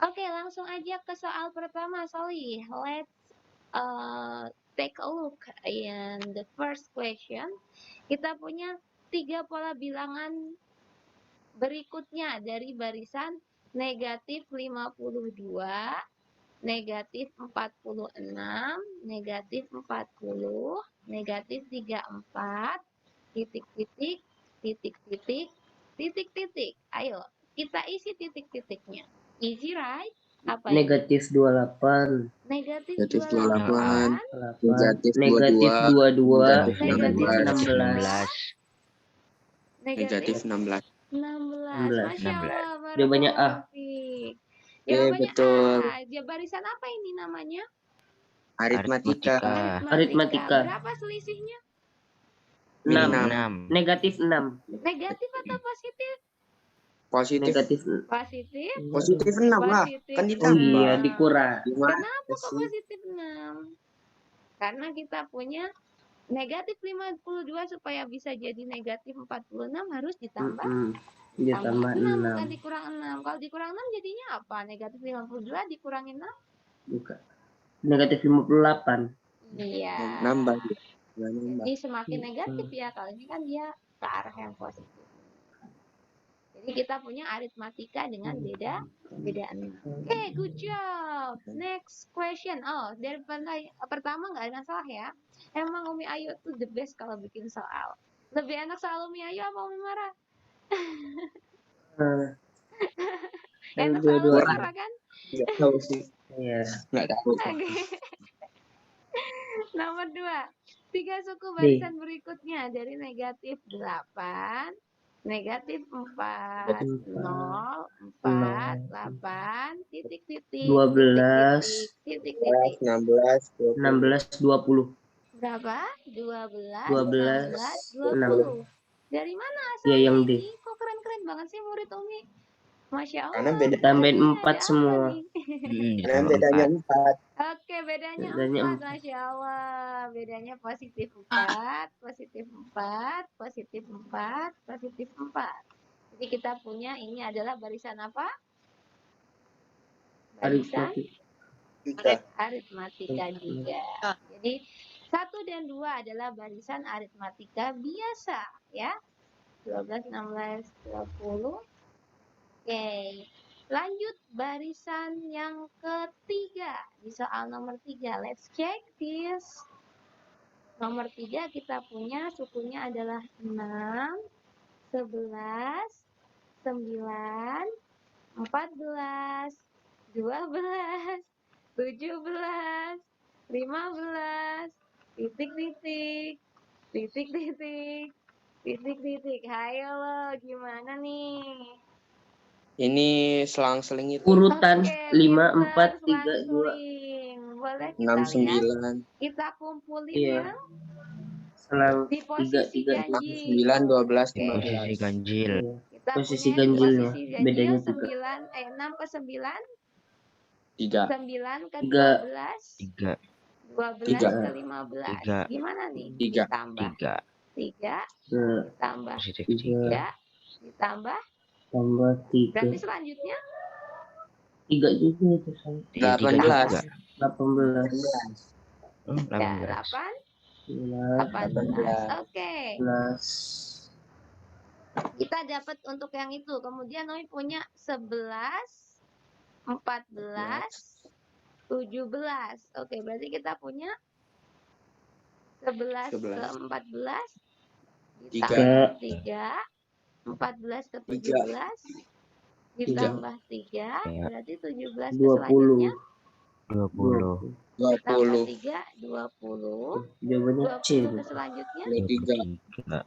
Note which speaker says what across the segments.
Speaker 1: Oke, langsung aja ke soal pertama, Solih. Let's take a look in the first question. Kita punya 3 pola bilangan berikutnya dari barisan negatif 52, negatif 46, negatif 40, negatif 34, titik-titik, titik-titik, titik-titik. Ayo, kita isi titik-titiknya. Easy, right? Apa ini?
Speaker 2: Negatif 28.
Speaker 1: Negatif
Speaker 3: Negatif
Speaker 1: 28.
Speaker 3: 28, negatif
Speaker 2: 22,
Speaker 1: Negatif
Speaker 3: 16,
Speaker 1: 16.
Speaker 3: negatif 16.
Speaker 1: 16. Masya Allah,
Speaker 2: Jawabannya A.
Speaker 1: barakallahu fiik.
Speaker 3: Oke,
Speaker 1: Jawabannya
Speaker 3: betul.
Speaker 1: A. Barisan apa ini namanya?
Speaker 3: Aritmatika.
Speaker 2: Aritmatika.
Speaker 1: Berapa selisihnya?
Speaker 3: 6.
Speaker 2: Negatif 6.
Speaker 1: Negatif atau positif?
Speaker 3: Positif.
Speaker 2: Negatif.
Speaker 1: Positif.
Speaker 3: Positif 6 lah.
Speaker 1: Positif.
Speaker 3: Kan
Speaker 2: Oh
Speaker 3: ditambah.
Speaker 2: iya, dikurang.
Speaker 1: Kenapa kok positif 6? Karena kita punya negatif 52 supaya bisa jadi negatif 46 harus ditambah.
Speaker 2: Ditambah
Speaker 1: 6
Speaker 2: 6.
Speaker 1: bukan dikurang 6. Kalau dikurang 6 jadinya apa? Negatif 52 dikurangin 6?
Speaker 2: Bukan. Negatif 58.
Speaker 1: Iya.
Speaker 3: Nambah.
Speaker 1: Jadi semakin negatif ya. Kalau ini kan dia ke arah yang positif. Jadi kita punya aritmatika dengan beda 6. Oke, good job. Next question. Oh, dari pertama nggak ada masalah ya. Emang Umi Ayu tuh the best kalau bikin soal. Lebih enak soal Umi Ayu apa Umi Mara? Enak soal Umi Mara kan?
Speaker 3: Nggak tahu sih.
Speaker 2: Iya.
Speaker 3: Nggak tahu.
Speaker 1: Oke. Nomor 2. 3 suku barisan berikutnya dari negatif 8, negatif 4, 0, 4, 8, titik-titik,
Speaker 2: 12,
Speaker 1: titik-titik.
Speaker 3: 16,
Speaker 2: 20.
Speaker 1: Berapa? 12,
Speaker 2: 12,
Speaker 1: 16, 20. Dari mana asalnya
Speaker 2: Ya, yang D.
Speaker 1: ini? Kok keren-keren banget sih murid Umi? Masya Allah.
Speaker 3: Karena beda.
Speaker 2: Tambahin
Speaker 1: Ini
Speaker 2: 4
Speaker 1: ada
Speaker 2: semua.
Speaker 1: apa nih?
Speaker 3: Karena bedanya 4.
Speaker 1: Oke, bedanya
Speaker 2: Bedanya
Speaker 1: 4, Masya Allah. Bedanya positif 4, positif 4, positif 4, positif 4. Jadi kita punya ini adalah barisan apa? Barisan aritmatika juga. Jadi 1 dan 2 adalah barisan aritmatika biasa ya. 12, 16, 20. Oke. Lanjut barisan yang ketiga di soal nomor 3. Let's check this. Nomor 3 kita punya sukunya adalah 6, 11, 9, 14, 12, 17, 15, titik-titik, titik-titik, titik-titik. Hayo lo, gimana nih?
Speaker 3: Ini selang-seling itu.
Speaker 2: Urutan
Speaker 1: Oke,
Speaker 2: 5,
Speaker 1: pinter,
Speaker 2: 4, 3, 2.
Speaker 1: selang-seling. Boleh
Speaker 3: 6,
Speaker 1: kita lihat?
Speaker 3: 9.
Speaker 1: Kita kumpulin
Speaker 2: Iya.
Speaker 1: yang
Speaker 2: Selang
Speaker 1: di posisi
Speaker 2: 3, 3.
Speaker 1: ganjil.
Speaker 3: 9, 12, 15.
Speaker 4: Posisi ganjil.
Speaker 2: Iya.
Speaker 1: Kita
Speaker 2: Posisi
Speaker 1: punya
Speaker 2: ganjilnya.
Speaker 1: posisi ganjil
Speaker 2: Bedanya
Speaker 1: 6 ke 9,
Speaker 3: 3.
Speaker 1: 9 ke
Speaker 2: 3.
Speaker 1: 12, 12
Speaker 3: Tiga.
Speaker 1: ke 15.
Speaker 4: Tiga.
Speaker 1: Gimana nih?
Speaker 3: 3.
Speaker 1: Ditambah 3, ditambah
Speaker 4: Positif
Speaker 2: 3.
Speaker 1: 3, ditambah.
Speaker 2: Tambah 3.
Speaker 1: Berarti selanjutnya
Speaker 2: 3 juga itu saya.
Speaker 3: 18.
Speaker 2: 18.
Speaker 1: 8, 18. Oke.
Speaker 2: 11.
Speaker 1: Kita dapat untuk yang itu. Kemudian Noi punya 11, 14, 17. Oke, berarti kita punya 11 ke 14 ditambah 3, 14 ke 17 ditambah 3, berarti 17 ke selanjutnya
Speaker 4: 20.
Speaker 1: ditambah 3, 20.
Speaker 2: Jawabannya C.
Speaker 1: 20 ke selanjutnya
Speaker 3: 23.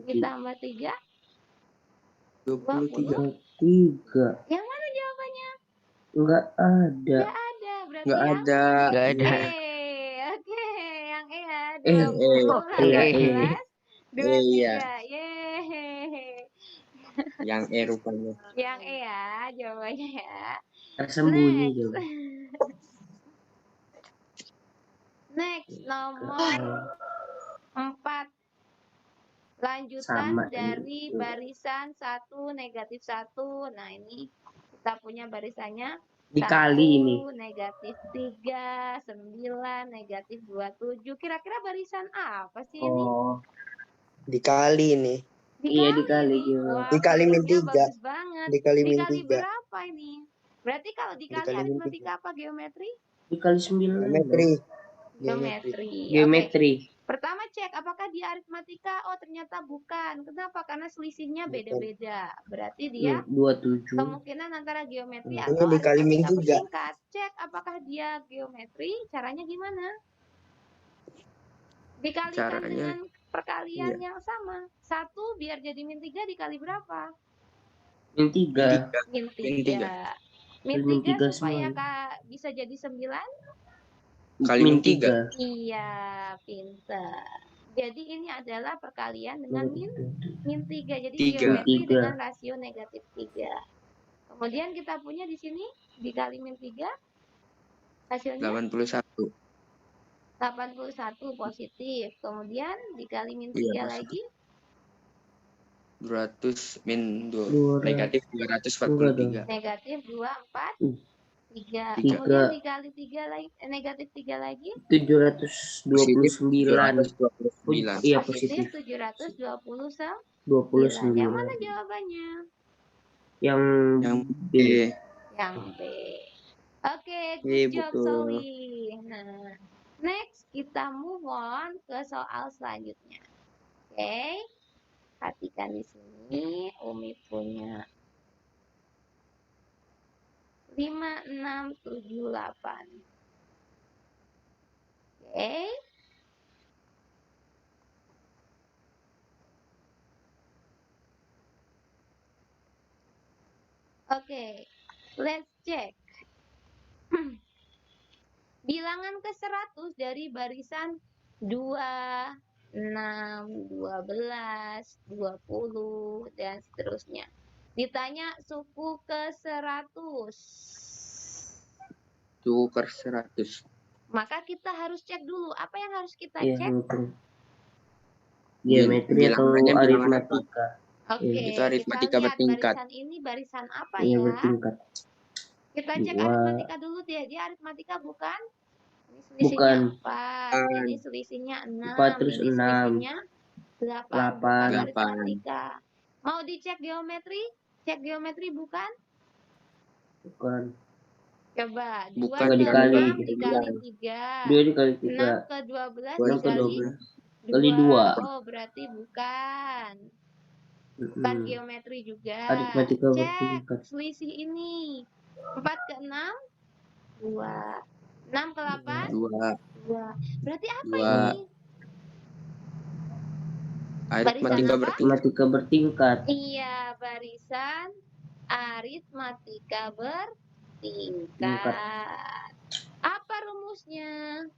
Speaker 1: ditambah 3,
Speaker 3: 23.
Speaker 2: 3.
Speaker 1: Yang mana jawabannya?
Speaker 2: Enggak ada.
Speaker 1: Nggak ada, berarti
Speaker 3: Nggak
Speaker 1: yang
Speaker 3: ada.
Speaker 4: Nggak ada.
Speaker 1: Oke, yang E ya. 20, 18, 23.
Speaker 3: Iya.
Speaker 1: Yeay.
Speaker 3: Yang E rupanya.
Speaker 1: Yang E ya, jawabannya ya.
Speaker 2: Tersembunyi
Speaker 1: Next.
Speaker 2: jawaban.
Speaker 1: Next, nomor 4. Lanjutan
Speaker 2: Sama
Speaker 1: dari
Speaker 2: ini.
Speaker 1: barisan 1, negatif 1. Nah, ini Kita punya barisannya
Speaker 2: Dikali ini.
Speaker 1: 1, negatif 3, 9, negatif 27. Kira-kira barisan apa sih ini?
Speaker 2: Oh,
Speaker 5: Dikali ini.
Speaker 2: iya dikali
Speaker 1: nih.
Speaker 2: gitu.
Speaker 1: Wah,
Speaker 5: Dikali min
Speaker 1: praktiknya
Speaker 5: 3.
Speaker 1: bagus banget.
Speaker 5: Dikali min
Speaker 1: Dikali
Speaker 5: 3.
Speaker 1: berapa ini? Berarti kalau dikali
Speaker 5: Dikali min
Speaker 1: aritmatika apa geometri?
Speaker 2: Dikali 9.
Speaker 5: Geometri.
Speaker 1: Geometri. Oke.
Speaker 2: Geometri.
Speaker 1: Pertama cek apakah dia aritmatika. Oh, ternyata bukan. Kenapa? Karena selisihnya beda-beda. Berarti dia
Speaker 2: 27.
Speaker 1: kemungkinan antara geometri
Speaker 5: Ini
Speaker 1: atau
Speaker 5: dikali min
Speaker 1: aritmatika
Speaker 5: 3.
Speaker 1: bersingkat. Cek apakah dia geometri. Caranya gimana? Dikalikan
Speaker 3: Caranya,
Speaker 1: dengan perkalian
Speaker 3: iya.
Speaker 1: yang sama. 1 biar jadi min 3 dikali berapa?
Speaker 2: Min 3.
Speaker 1: Min
Speaker 3: Min
Speaker 1: 3. Min
Speaker 2: Min
Speaker 1: 3
Speaker 2: 3
Speaker 1: supaya
Speaker 2: semua.
Speaker 1: bisa jadi 9?
Speaker 3: Kali min 3.
Speaker 1: Iya, pinter. Jadi ini adalah perkalian dengan min 3. Jadi
Speaker 3: 3.
Speaker 1: geometri
Speaker 2: 3.
Speaker 1: dengan rasio negatif 3. Kemudian kita punya di sini dikali min 3 hasilnya
Speaker 3: 81.
Speaker 1: 81 positif. Kemudian dikali min 3
Speaker 3: Iya,
Speaker 1: lagi
Speaker 3: 200 min 2. Negatif 243.
Speaker 1: negatif 243. 3.
Speaker 2: 3.
Speaker 1: Kemudian dikali 3 lagi negatif 3 lagi
Speaker 2: 729.
Speaker 3: 729.
Speaker 2: Iya
Speaker 1: positif
Speaker 2: positif.
Speaker 1: 729. Yang mana
Speaker 2: 29.
Speaker 1: jawabannya?
Speaker 2: Yang B.
Speaker 1: Yang B. Oke,
Speaker 3: Iya,
Speaker 1: good job
Speaker 3: betul.
Speaker 1: Soli. Nah, next kita move on ke soal selanjutnya. Oke. Perhatikan di sini Umi punya 5, 6, 7, 8. Oke. Oke, let's check. Bilangan ke 100 dari barisan 2, 6, 12, 20, dan seterusnya. Ditanya suku ke 100.
Speaker 3: Suku ke 100.
Speaker 1: Maka kita harus cek dulu. Apa yang harus kita
Speaker 2: Iya,
Speaker 1: cek?
Speaker 2: geometri atau aritmatika.
Speaker 1: Oke,
Speaker 3: Itu aritmatika
Speaker 1: kita lihat
Speaker 3: bertingkat.
Speaker 1: barisan ini barisan apa
Speaker 2: Iya,
Speaker 1: ya?
Speaker 2: bertingkat.
Speaker 1: Kita cek
Speaker 2: 2.
Speaker 1: aritmatika dulu dia. Dia aritmatika bukan? Ini selisihnya 4. Ini selisihnya 6.
Speaker 2: 4 terus
Speaker 1: Ini
Speaker 2: 6.
Speaker 1: selisihnya 8. Bukan
Speaker 2: 8.
Speaker 1: aritmatika. Mau dicek geometri? Cek geometri bukan?
Speaker 2: Bukan.
Speaker 1: Coba. 2
Speaker 3: Bukan
Speaker 1: ke
Speaker 2: dikali.
Speaker 1: 6 dikali 3.
Speaker 2: 2 dikali
Speaker 1: 6
Speaker 2: 3.
Speaker 1: ke 12
Speaker 2: 6 ke
Speaker 1: dikali
Speaker 2: 12. Kali 2.
Speaker 1: Oh, berarti bukan. Bukan geometri juga.
Speaker 2: Aritmatika
Speaker 1: Cek
Speaker 2: bertingkat.
Speaker 1: selisih ini. 4 ke 6 2. 6 ke 8
Speaker 3: 2.
Speaker 1: 2. Berarti apa
Speaker 3: 2.
Speaker 1: ini?
Speaker 3: Aritmatika
Speaker 1: apa?
Speaker 3: bertingkat.
Speaker 2: Aritmatika bertingkat.
Speaker 1: Iya, barisan aritmatika bertingkat. Apa rumusnya?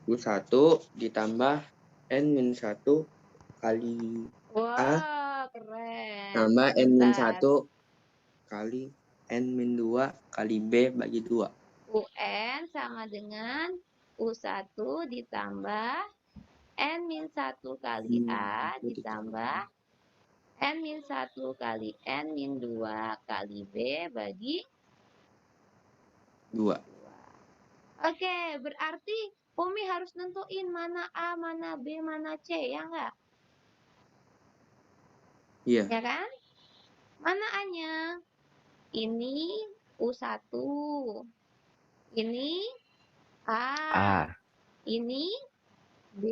Speaker 3: U1 ditambah N-1 kali
Speaker 1: Wah, keren.
Speaker 3: tambah
Speaker 1: Bentar.
Speaker 3: N-1 kali N-2 kali B bagi 2.
Speaker 1: UN sama dengan U1 ditambah N-1 kali A ditambah N-1 kali N-2 kali B bagi
Speaker 3: 2.
Speaker 1: Oke, berarti Umi harus nentuin mana A, mana B, mana C, ya enggak?
Speaker 3: Iya.
Speaker 1: Ya kan? Mana A-nya? Ini U1. Ini A. Ini B.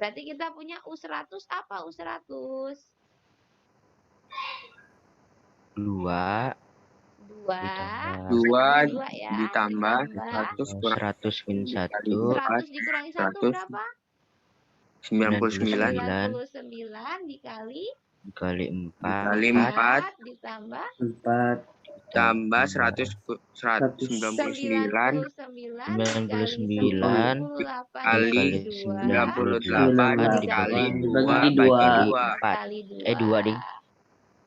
Speaker 1: Berarti kita punya U100 apa U100?
Speaker 4: 2
Speaker 1: ya.
Speaker 3: ditambah
Speaker 4: 100 min 1
Speaker 1: 100 dikurangi 1 berapa?
Speaker 3: 99
Speaker 1: dikali
Speaker 4: 4
Speaker 1: ditambah
Speaker 2: 4
Speaker 3: tambah 199
Speaker 1: kali
Speaker 3: 98 dikali 2 bagi 2.
Speaker 1: kali 2.
Speaker 4: 2 ding.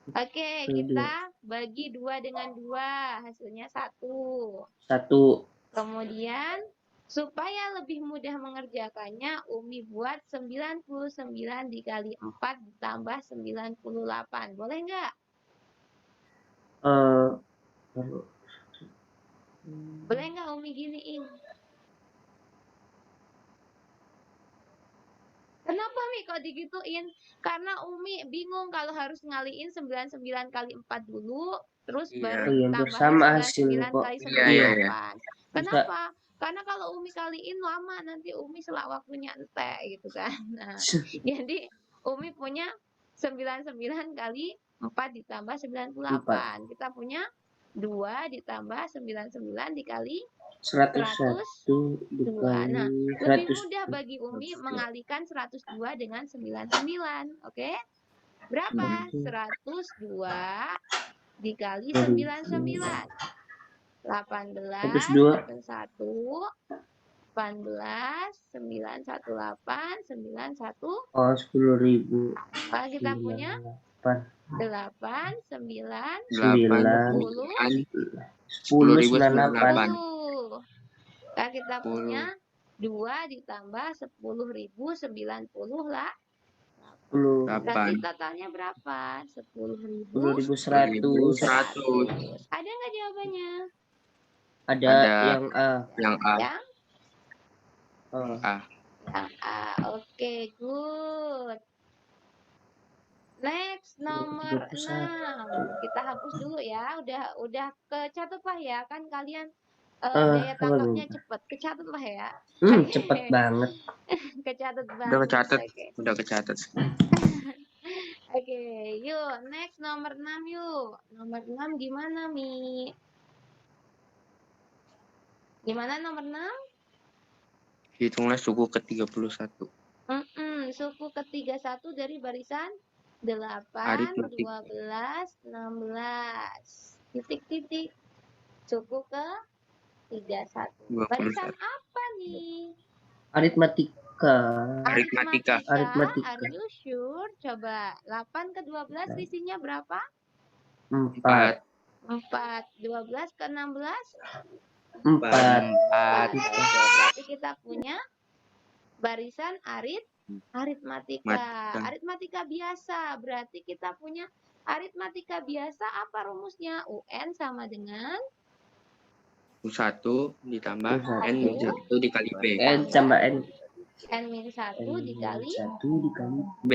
Speaker 1: Oke, kita bagi 2 dengan 2, hasilnya 1. Kemudian, supaya lebih mudah mengerjakannya, Umi buat 99 dikali 4 ditambah 98. Boleh nggak?
Speaker 2: Kalau
Speaker 1: Boleh nggak Umi giniin? Kenapa Mi kok digituin? Karena Umi bingung kalau harus ngaliin 99 kali 4 dulu, terus baru
Speaker 3: Iya.
Speaker 2: hampir
Speaker 1: tambahin
Speaker 2: sama hasilnya
Speaker 1: 99
Speaker 2: kok.
Speaker 1: kali
Speaker 3: Iya, iya, iya.
Speaker 1: 98.
Speaker 2: Bisa.
Speaker 1: Kenapa? Karena kalau Umi kaliin lama, nanti Umi selak waktunya entek gitu kan. Nah, jadi Umi punya 99 kali 4 ditambah 98. Kita punya 2 ditambah 99 dikali
Speaker 2: 101
Speaker 1: 2. Nah,
Speaker 2: dikali
Speaker 1: lebih mudah bagi Umi mengalihkan 102 dengan 99. Oke? Berapa? 102 dikali 99. 18
Speaker 2: 102.
Speaker 1: dapat 1. 18 918 91.
Speaker 2: Oh, 10.000.
Speaker 1: Kalau kita punya
Speaker 2: 8
Speaker 1: 8 9
Speaker 3: 8
Speaker 2: 10
Speaker 3: 10.098.
Speaker 1: 10. Kalau kita punya 2 ditambah 10.090 lah.
Speaker 2: 10.
Speaker 1: Berarti totalnya berapa? 10.100.
Speaker 2: 10.100.
Speaker 1: Ada nggak jawabannya?
Speaker 2: Ada yang A.
Speaker 3: Yang A.
Speaker 1: Yang
Speaker 2: Oh.
Speaker 3: A.
Speaker 1: yang A. Oke, good. Next nomor 6. Kita hapus dulu ya. Udah kecatat lah ya, kan kalian daya tangkapnya cepet. Kecatat lah ya.
Speaker 2: Cepet banget.
Speaker 1: Kecatat
Speaker 3: Udah
Speaker 1: banget.
Speaker 3: kecatat.
Speaker 1: Oke.
Speaker 3: Udah kecatat.
Speaker 1: Oke, yuk next nomor 6 yuk. Nomor 6 gimana, Mi? Gimana nomor 6?
Speaker 3: Hitunglah suku ke-31.
Speaker 1: Suku ke-31 dari barisan 8,
Speaker 3: Aritmatik.
Speaker 1: 12, 16. Titik-titik. Suku ke-31.
Speaker 3: 21.
Speaker 1: Barisan apa nih?
Speaker 2: Aritmatika.
Speaker 3: Aritmatika.
Speaker 1: Are you sure? Coba 8 ke 12 isinya berapa?
Speaker 2: 4.
Speaker 1: 4. 12 ke 16?
Speaker 2: 4.
Speaker 1: Berarti kita punya barisan aritmatika. Aritmatika biasa. Berarti kita punya aritmatika biasa. Apa rumusnya? UN sama dengan
Speaker 3: U1 ditambah
Speaker 2: U1.
Speaker 3: N-1 dikali B.
Speaker 2: N tambah N.
Speaker 1: N-1 dikali
Speaker 2: 1 dikali
Speaker 3: B.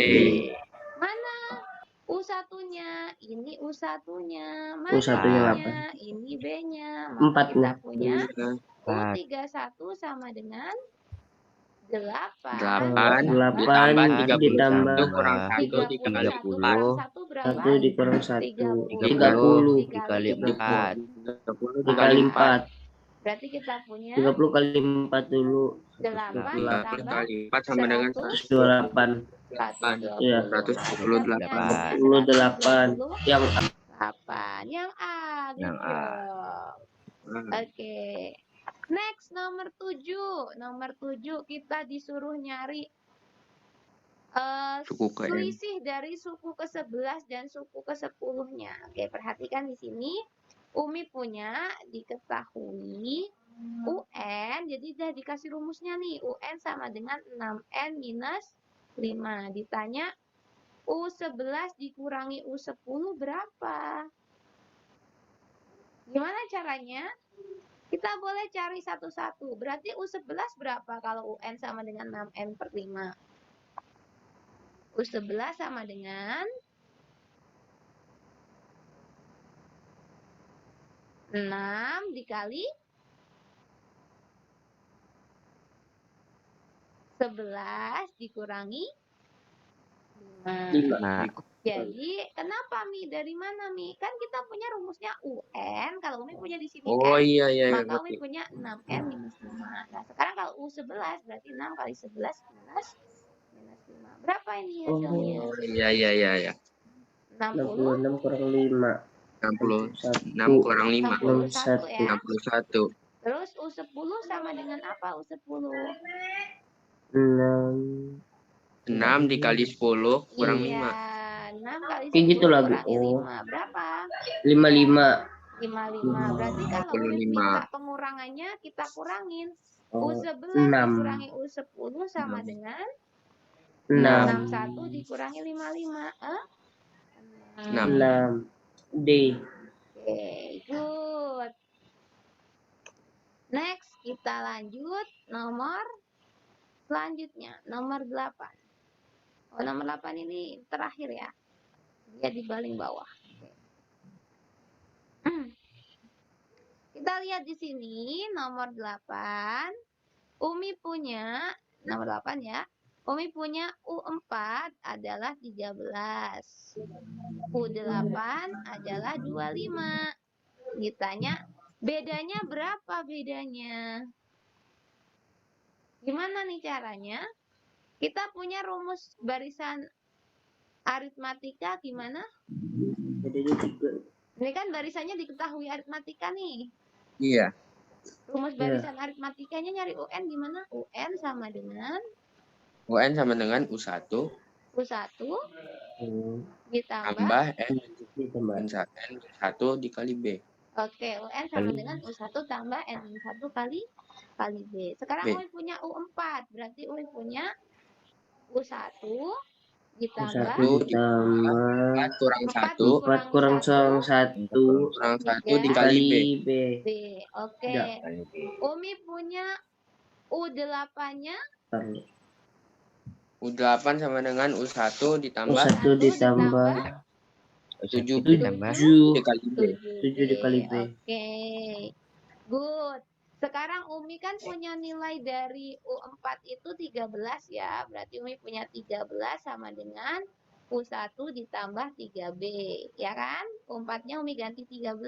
Speaker 1: mana? U1-nya. Ini U1-nya. Mana
Speaker 2: U1-nya
Speaker 1: B-nya? Ini B-nya. Maka kita punya U31 sama dengan 8.
Speaker 3: 8
Speaker 2: ditambah
Speaker 3: 31 kurang 1 dikali
Speaker 1: 1 berapa?
Speaker 2: 1 dikurang 1.
Speaker 1: 30
Speaker 4: dikali 4.
Speaker 3: 30
Speaker 2: Dikali 4.
Speaker 1: Berarti kita punya
Speaker 2: 30 kali 4 dulu.
Speaker 1: 8
Speaker 3: 8
Speaker 1: ditambah
Speaker 3: kali 4 sama dengan
Speaker 2: 128.
Speaker 1: 128.
Speaker 2: Iya.
Speaker 3: 128.
Speaker 2: 128. Yang A.
Speaker 1: 8. Yang A.
Speaker 4: Yang A.
Speaker 1: Oke. Next nomor 7. Nomor 7 kita disuruh nyari
Speaker 3: Suku ke N.
Speaker 1: selisih dari suku ke-11 dan suku ke-10-nya. Oke, perhatikan di sini. Umi punya diketahui UN, jadi udah dikasih rumusnya nih. UN sama dengan 6N minus 5. Ditanya U11 dikurangi U10 berapa? Gimana caranya? Kita boleh cari satu-satu. Berarti U11 berapa kalau UN sama dengan 6N per 5? U11 sama dengan 6 dikali 11 dikurangi 5. Jadi, kenapa Mi? Dari mana Mi? Kan kita punya rumusnya UN. Kalau Umi punya di sini
Speaker 3: Oh
Speaker 1: N,
Speaker 3: iya.
Speaker 1: maka Umi punya 6N minus 5. Nah, sekarang kalau U11 berarti 6 kali 11 minus 5. Berapa ini hasilnya?
Speaker 3: Oh iya.
Speaker 2: 66 kurang 5.
Speaker 3: 66 kurang 5.
Speaker 1: 61 ya.
Speaker 3: 61.
Speaker 1: Terus U10 sama dengan apa U10?
Speaker 3: 6 dikali 10 kurang 5.
Speaker 1: Iya, 6 kali 10
Speaker 2: Kayak gitu lagi.
Speaker 1: kurangi 5. Berapa?
Speaker 2: 55.
Speaker 1: 55. Berarti kalau Umi
Speaker 3: 55.
Speaker 1: minta pengurangannya, kita kurangin. U11
Speaker 2: 6.
Speaker 1: dikurangi U10 sama dengan
Speaker 2: 6.
Speaker 1: 61 dikurangi 55.
Speaker 3: 6.
Speaker 2: D.
Speaker 1: Oke, Oke, good. Next, kita lanjut nomor selanjutnya, nomor 8. Oh, nomor 8 ini terakhir ya. Dia di paling bawah. Oke. Kita lihat di sini nomor 8. Umi punya nomor 8 ya. Umi punya U4 adalah 13. U8 adalah 25. Ditanya, bedanya berapa bedanya? Gimana nih caranya? Kita punya rumus barisan aritmatika gimana?
Speaker 2: Bedanya 3.
Speaker 1: Ini kan barisannya diketahui aritmatika nih.
Speaker 3: Iya.
Speaker 1: Rumus barisan aritmatikanya nyari UN gimana? UN sama dengan
Speaker 3: UN sama dengan U1
Speaker 1: U1 ditambah
Speaker 3: tambah N
Speaker 2: Ditambah
Speaker 3: N1 dikali B.
Speaker 1: Oke, UN sama dengan U1 tambah N1 kali B. Sekarang
Speaker 3: B.
Speaker 1: Umi punya U4, berarti Umi punya U1 ditambah
Speaker 3: 1
Speaker 2: ditambah
Speaker 3: 4 kurang
Speaker 1: 4
Speaker 3: 1
Speaker 2: 4 kurang 1
Speaker 3: kurang 1
Speaker 1: 3
Speaker 3: dikali B.
Speaker 2: B.
Speaker 1: B. Oke.
Speaker 2: Ya.
Speaker 1: Umi punya U8-nya
Speaker 3: U8 sama dengan U1 ditambah
Speaker 2: 1 ditambah
Speaker 3: 7
Speaker 4: ditambah
Speaker 2: 7
Speaker 3: dikali B.
Speaker 2: 7 dikali B.
Speaker 1: Oke. Good. Sekarang Umi kan punya nilai dari U4 itu 13 ya. Berarti Umi punya 13 sama dengan U1 ditambah 3B. Ya kan? U4-nya Umi ganti 13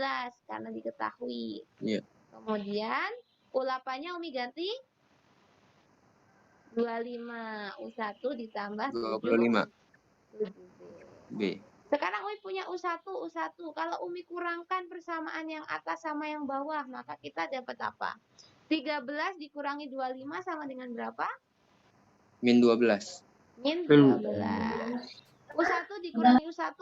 Speaker 1: karena diketahui.
Speaker 3: Iya.
Speaker 1: Kemudian U8-nya Umi ganti 25. U1 ditambah
Speaker 3: 25 B.
Speaker 1: Sekarang Umi punya U1. Kalau Umi kurangkan persamaan yang atas sama yang bawah, maka kita dapat apa? 13 dikurangi 25 sama dengan berapa?
Speaker 3: Min 12.
Speaker 1: Min 12. U1 dikurangi U1?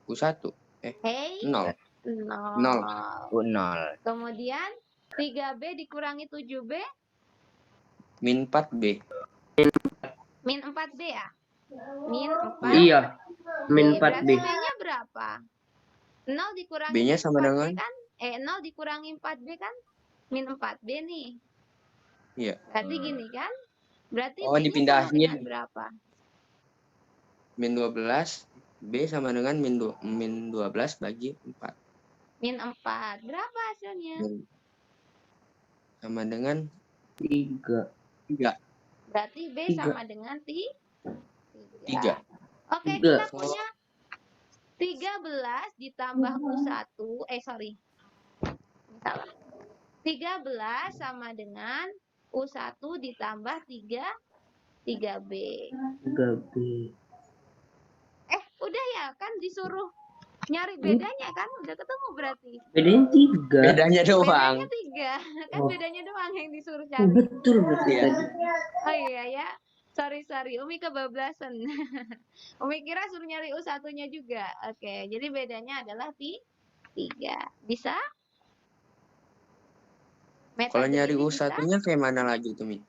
Speaker 3: U1.
Speaker 1: Hey,
Speaker 3: 0.
Speaker 1: 0.
Speaker 4: U0.
Speaker 1: Kemudian 3B dikurangi 7B?
Speaker 3: Min 4B.
Speaker 1: Min 4B ya? Min 4.
Speaker 2: Iya. Min 4B.
Speaker 1: Berarti B-nya berapa? 0 dikurangi
Speaker 3: B-nya
Speaker 1: min
Speaker 3: sama
Speaker 1: 4B
Speaker 3: dengan?
Speaker 1: kan? 0 dikurangi 4B kan? Min 4B nih.
Speaker 3: Iya.
Speaker 1: Berarti gini kan? Berarti
Speaker 3: Oh,
Speaker 1: B-nya sama
Speaker 3: dipindahin.
Speaker 1: dengan berapa?
Speaker 3: Min 12. B sama dengan min 12 bagi 4.
Speaker 1: Min 4. Berapa hasilnya?
Speaker 3: Sama dengan
Speaker 2: 3.
Speaker 3: 3.
Speaker 1: Berarti B sama dengan 3. Oke,
Speaker 2: Tiga.
Speaker 1: kita punya 13 ditambah U1. Sorry. Salah. 13 sama dengan U1 ditambah 3B.
Speaker 2: 3B.
Speaker 1: Udah ya kan disuruh nyari bedanya kan? Udah ketemu berarti.
Speaker 2: Bedanya 3.
Speaker 3: Bedanya doang.
Speaker 1: Bedanya 3. Kan
Speaker 2: Oh.
Speaker 1: bedanya doang yang disuruh
Speaker 2: Oh,
Speaker 1: cari.
Speaker 2: betul berarti
Speaker 3: Iya.
Speaker 2: tadi.
Speaker 1: Oh iya ya. Sorry. Umi kebablasan. Umi kira suruh nyari U1-nya juga. Oke, jadi bedanya adalah 3. Bisa?
Speaker 3: Kalau
Speaker 1: Metode
Speaker 3: nyari
Speaker 1: ini bisa?
Speaker 3: U1-nya kayak mana lagi tuh, Mi?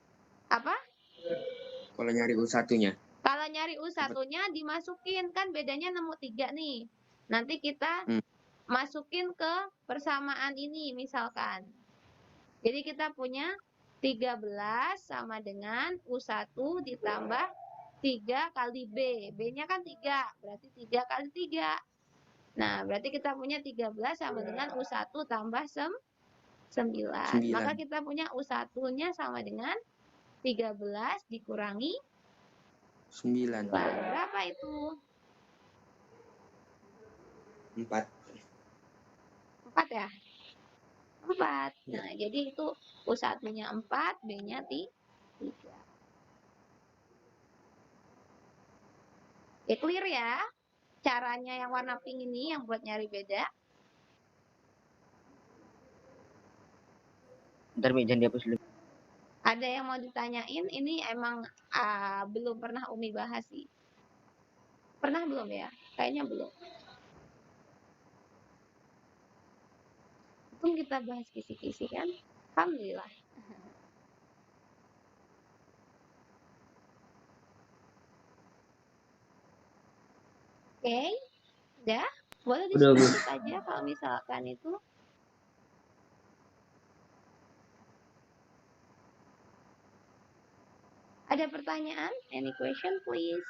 Speaker 1: Apa?
Speaker 3: Kalau nyari U1-nya.
Speaker 1: Kalau nyari U1-nya dimasukin, kan bedanya nemu 3 nih. Nanti kita masukin ke persamaan ini misalkan. Jadi kita punya 13 sama dengan U1 ditambah 3 kali B. B-nya kan 3, berarti 3 kali 3. Nah, berarti kita punya 13 sama dengan U1 tambah 9. Maka kita punya U1-nya sama dengan 13 dikurangi
Speaker 3: 9.
Speaker 1: Berapa itu?
Speaker 3: 4.
Speaker 1: 4 ya? 4. Nah, jadi itu U1-nya 4, B-nya 3. Oke, clear ya? Caranya yang warna pink ini yang buat nyari beda.
Speaker 4: Ntar Mi, jangan dihapus dulu.
Speaker 1: Ada yang mau ditanyain? Ini emang belum pernah Umi bahas sih. Pernah belum ya? Kayaknya belum. Untung kita bahas kisi-kisi kan? Alhamdulillah. Oke, udah. Boleh
Speaker 2: Udah, Bu.
Speaker 1: diskusi aja kalau misalkan itu. Ada pertanyaan? Any question please?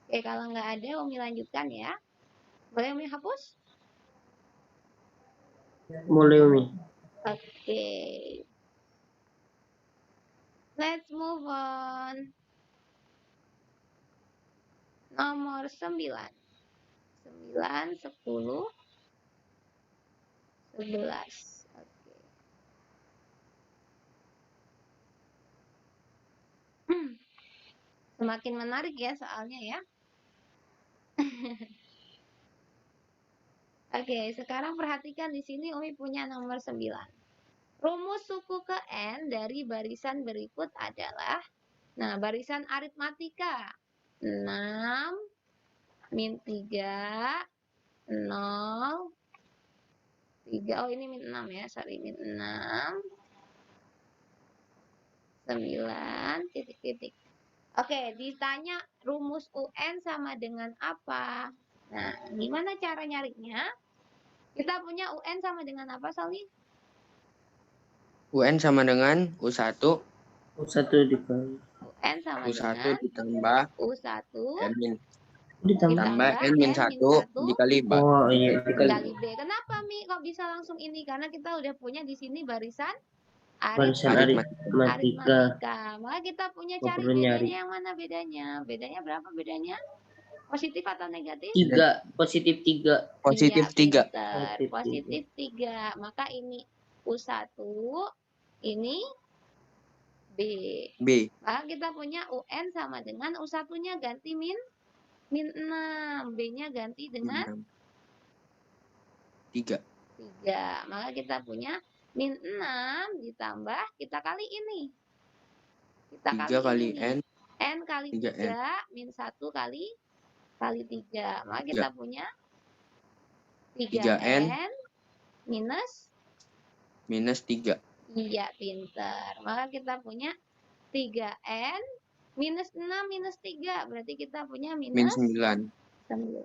Speaker 1: Oke, kalau nggak ada, Umi lanjutkan ya. Boleh Umi hapus?
Speaker 2: Mulai, Umi.
Speaker 1: Oke. Let's move on. Nomor 9. 9, 10, 11. Oke. Semakin menarik ya soalnya ya. Oke, sekarang perhatikan di sini Umi punya nomor 9. Rumus suku ke N dari barisan berikut adalah, nah barisan aritmatika 6, min 3, 0, 3, oh ini min 6 ya, sorry, min 6, 9, titik-titik. Oke, ditanya rumus UN sama dengan apa? Nah, gimana cara nyarinya? Kita punya UN sama dengan apa, Sali?
Speaker 3: UN sama dengan U1.
Speaker 2: U1 dikali.
Speaker 1: UN sama
Speaker 3: U1
Speaker 1: dengan
Speaker 3: ditambah
Speaker 1: U1
Speaker 3: N
Speaker 2: Ditambah.
Speaker 3: N min 1 dikali B.
Speaker 2: Oh iya, dikali.
Speaker 1: Dikali B. Kenapa, Mi? Kok bisa langsung ini? Karena kita udah punya di sini barisan
Speaker 2: Barisan
Speaker 3: Aritmatika.
Speaker 1: aritmatika. Maka kita punya
Speaker 2: Oh,
Speaker 1: cari
Speaker 2: perlu
Speaker 1: bedanya
Speaker 2: nyari.
Speaker 1: yang mana bedanya? Bedanya berapa bedanya? Positif atau negatif?
Speaker 2: 3, positif 3.
Speaker 3: Positif
Speaker 1: Iya,
Speaker 3: 3.
Speaker 1: pinter. Positif 3. Maka ini U1, ini B.
Speaker 3: B.
Speaker 1: Maka kita punya UN sama dengan U1-nya ganti min 6. B-nya ganti dengan
Speaker 3: 3.
Speaker 1: 3. Maka kita punya min 6 ditambah, kita kali ini. Kita
Speaker 3: 3 kali
Speaker 1: ini.
Speaker 3: N.
Speaker 1: N kali
Speaker 3: 3N.
Speaker 1: 3, min 1 kali 3. Maka kita punya
Speaker 3: 3N
Speaker 1: minus
Speaker 3: minus 3.
Speaker 1: Iya, pinter. Maka kita punya 3N minus 6 minus 3. Berarti kita punya
Speaker 3: Min
Speaker 1: minus
Speaker 3: 9.
Speaker 1: 9.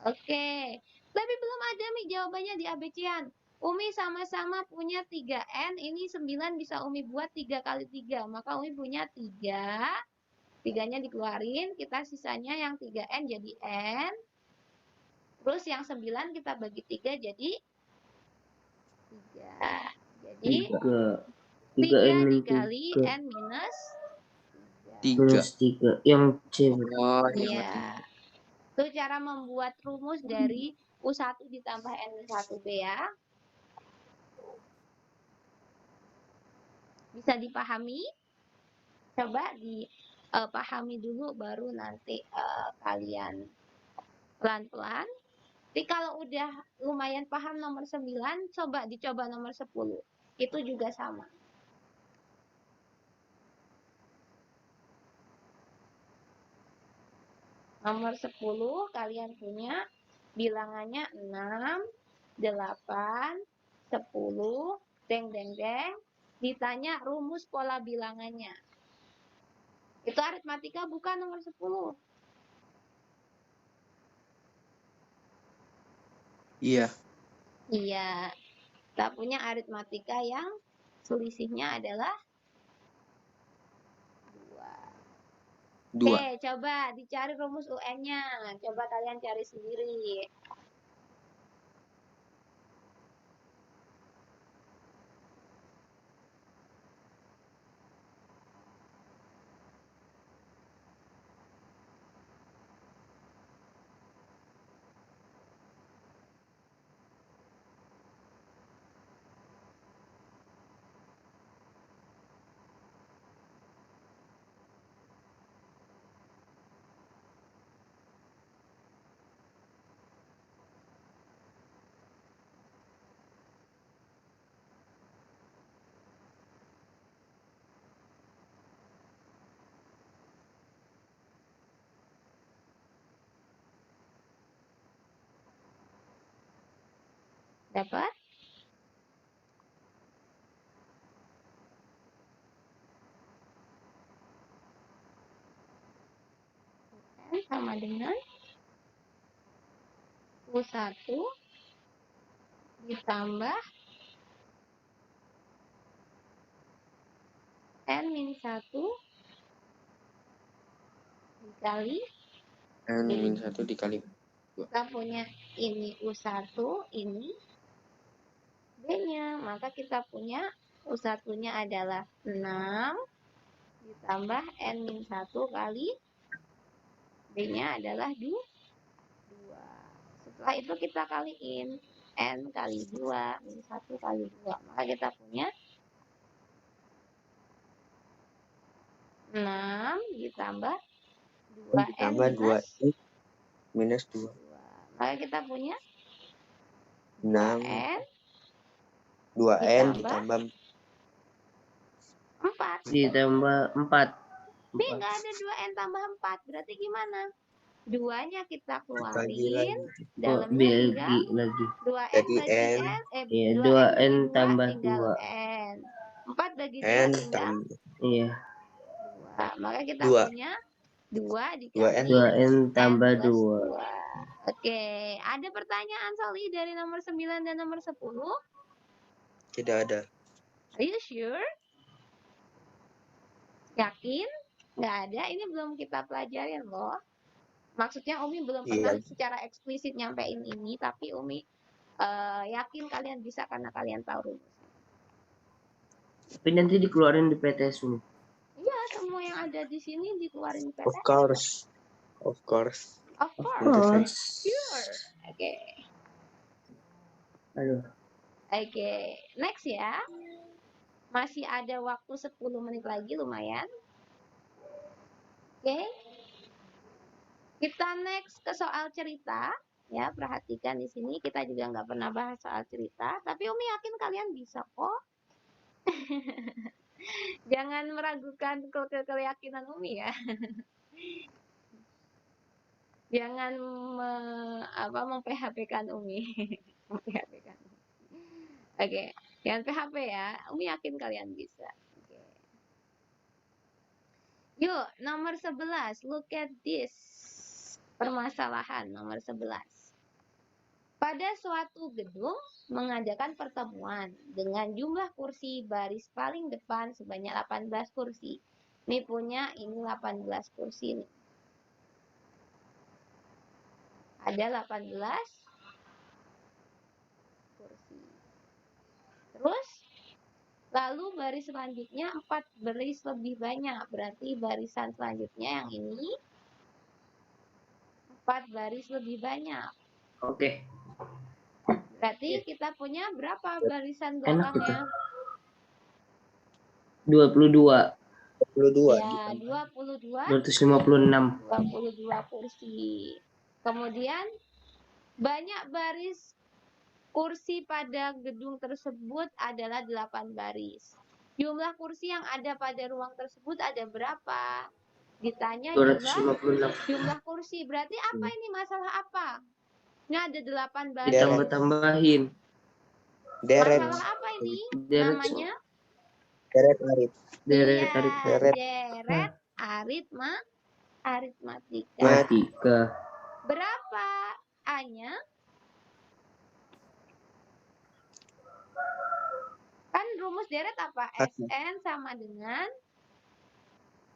Speaker 1: Oke. Tapi belum ada Mi jawabannya di ABC-an. Umi sama-sama punya 3N. Ini 9 bisa Umi buat 3 kali 3. Maka Umi punya 3. 3-nya dikeluarin. Kita sisanya yang 3N jadi N. Terus yang 9 kita bagi 3 jadi 3. Jadi
Speaker 2: 3.
Speaker 1: 3
Speaker 2: N min
Speaker 1: dikali
Speaker 2: 3.
Speaker 1: N minus
Speaker 3: 3.
Speaker 2: Minus 3. Yang C.
Speaker 3: Oh,
Speaker 1: Iya. Itu cara membuat rumus dari U1 ditambah N1B ya. Bisa dipahami? Coba dipahami dulu baru nanti kalian pelan-pelan. Tapi kalau udah lumayan paham nomor 9, coba dicoba nomor 10. Itu juga sama. Nomor 10 kalian punya bilangannya 6, 8, 10, deng deng deng. Ditanya rumus pola bilangannya. Itu aritmatika bukan nomor 10.
Speaker 3: Iya.
Speaker 1: Iya. Kita punya aritmatika yang selisihnya adalah 2.
Speaker 3: 2.
Speaker 1: Oke, coba dicari rumus UN-nya. Coba kalian cari sendiri. Dapat? N sama dengan U1 ditambah N-1 dikali
Speaker 3: N-1 dikali.
Speaker 1: kita punya ini U1, ini B-nya. Maka kita punya U1-nya adalah 6 ditambah N-1 kali B-nya adalah 2. Setelah itu kita kaliin N kali 2 min 1 kali 2. Maka kita punya 6 ditambah 2N
Speaker 5: Ditambah 2N minus 2.
Speaker 1: Maka kita punya
Speaker 5: 6.
Speaker 1: 2N
Speaker 5: 2N
Speaker 1: ditambah
Speaker 5: ditambah
Speaker 1: 4.
Speaker 2: Ditambah 4.
Speaker 1: B nggak ada 2N tambah 4. Berarti gimana? 2-nya kita
Speaker 5: bagi
Speaker 1: keluarin.
Speaker 5: lagi.
Speaker 1: Dalamnya tinggal
Speaker 2: Lagi.
Speaker 1: 2N
Speaker 5: Jadi
Speaker 1: bagi
Speaker 5: N.
Speaker 1: N.
Speaker 2: Iya,
Speaker 1: 2N
Speaker 2: 2N
Speaker 1: bagi 2
Speaker 2: tambah
Speaker 1: tinggal
Speaker 2: 2.
Speaker 1: N. 4 bagi 2
Speaker 5: N
Speaker 1: tinggal
Speaker 5: tambah
Speaker 2: Iya.
Speaker 1: 2. Maka kita
Speaker 5: 2.
Speaker 1: punya 2 dikali
Speaker 5: 2N
Speaker 2: 2N tambah
Speaker 1: N plus
Speaker 2: 2.
Speaker 1: 2. Oke, ada pertanyaan Soli dari nomor 9 dan nomor 10?
Speaker 5: Tidak ada.
Speaker 1: Are you sure? Yakin? Nggak ada, ini belum kita pelajarin loh. Maksudnya Umi belum pernah
Speaker 5: Iya.
Speaker 1: secara eksplisit nyampein ini, tapi Umi yakin kalian bisa karena kalian tahu rumusnya.
Speaker 2: Tapi nanti dikeluarin di PTS Umi.
Speaker 1: Iya, semua yang ada di sini dikeluarin di
Speaker 5: Of
Speaker 1: PTS.
Speaker 5: course. Of course.
Speaker 1: Of course.
Speaker 5: Tentu saja.
Speaker 1: Sure. Oke.
Speaker 2: Aduh.
Speaker 1: Oke, next ya. Masih ada waktu 10 menit lagi, lumayan. Oke. Kita next ke soal cerita. Ya, perhatikan di sini kita juga nggak pernah bahas soal cerita, tapi Umi yakin kalian bisa kok. Jangan meragukan keyakinan Umi ya. Jangan mem-PHP-kan Umi. Mem-PHP-kan. Oke, jangan PHP ya. Umi yakin kalian bisa. Oke. Yuk, nomor 11. Look at this. Permasalahan nomor 11. Pada suatu gedung mengadakan pertemuan dengan jumlah kursi baris paling depan sebanyak 18 kursi. Ini punya ini 18 kursi nih. Ada 18 kursi. Terus lalu baris selanjutnya 4 baris lebih banyak. Berarti barisan selanjutnya yang ini 4 baris lebih banyak.
Speaker 2: Oke.
Speaker 1: Berarti kita punya berapa barisan
Speaker 2: Enak
Speaker 1: belakangnya?
Speaker 2: 22.
Speaker 5: 22.
Speaker 1: Ya, 22.
Speaker 2: 256.
Speaker 1: 22 kursi. Kemudian banyak baris kursi pada gedung tersebut adalah 8 baris. Jumlah kursi yang ada pada ruang tersebut ada berapa? Ditanya
Speaker 2: 256.
Speaker 1: jumlah kursi. Berarti apa ini masalah apa? Ini ada 8 baris.
Speaker 2: Ditambah-tambahin.
Speaker 5: Deret.
Speaker 1: Masalah apa ini?
Speaker 2: Deret.
Speaker 1: Namanya?
Speaker 5: Deret arit.
Speaker 2: Deret
Speaker 1: Iya,
Speaker 2: tarik.
Speaker 1: deret aritmatika.
Speaker 2: Matika.
Speaker 1: Berapa A-nya? Kan rumus deret apa? Sn sama dengan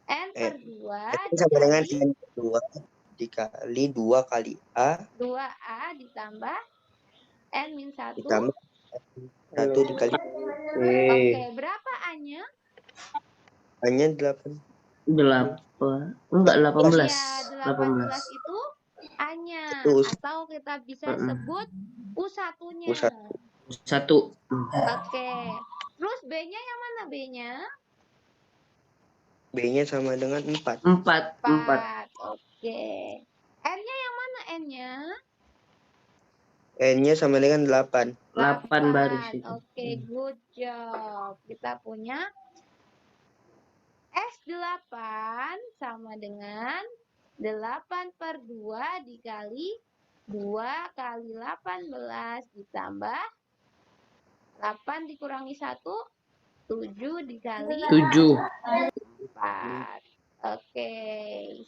Speaker 1: N per 2
Speaker 5: Sama dengan
Speaker 1: dikali
Speaker 5: N per 2 dikali 2 kali A
Speaker 1: 2A ditambah N min 1.
Speaker 5: ditambah 1 dikali
Speaker 1: Oke, berapa A-nya?
Speaker 5: A-nya 8.
Speaker 2: 8. Enggak 18.
Speaker 1: Iya, 18 itu A-nya.
Speaker 5: Itu
Speaker 1: Atau kita bisa sebut U1-nya.
Speaker 5: U1.
Speaker 2: 1.
Speaker 1: Oke. Terus B-nya yang mana B-nya?
Speaker 5: B-nya sama dengan 4.
Speaker 2: 4.
Speaker 1: 4. Oke. N-nya yang mana N-nya?
Speaker 5: N-nya sama dengan 8.
Speaker 2: 8 baris itu.
Speaker 1: Oke, good job. Kita punya S8 sama dengan 8 per 2 dikali 2 kali 18 ditambah 8 dikurangi 1, 7 dikali
Speaker 2: 7.
Speaker 1: 4. Oke,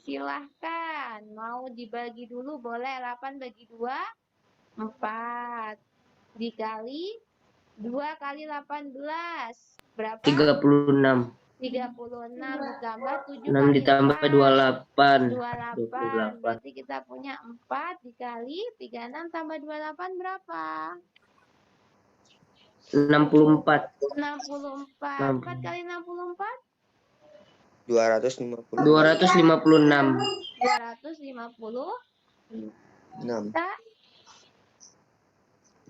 Speaker 1: silahkan. Mau dibagi dulu boleh. 8 bagi 2, 4. Dikali 2 kali 18. Berapa?
Speaker 2: 36.
Speaker 1: 36 ditambah 7
Speaker 2: 6
Speaker 1: kali
Speaker 2: ditambah
Speaker 1: 4.
Speaker 2: 28.
Speaker 1: 28. Berarti kita punya 4 dikali 36 tambah 28 berapa?
Speaker 2: 64.
Speaker 1: 64. 4 kali 64?
Speaker 5: 250.
Speaker 2: 256.
Speaker 1: 250.
Speaker 5: 6.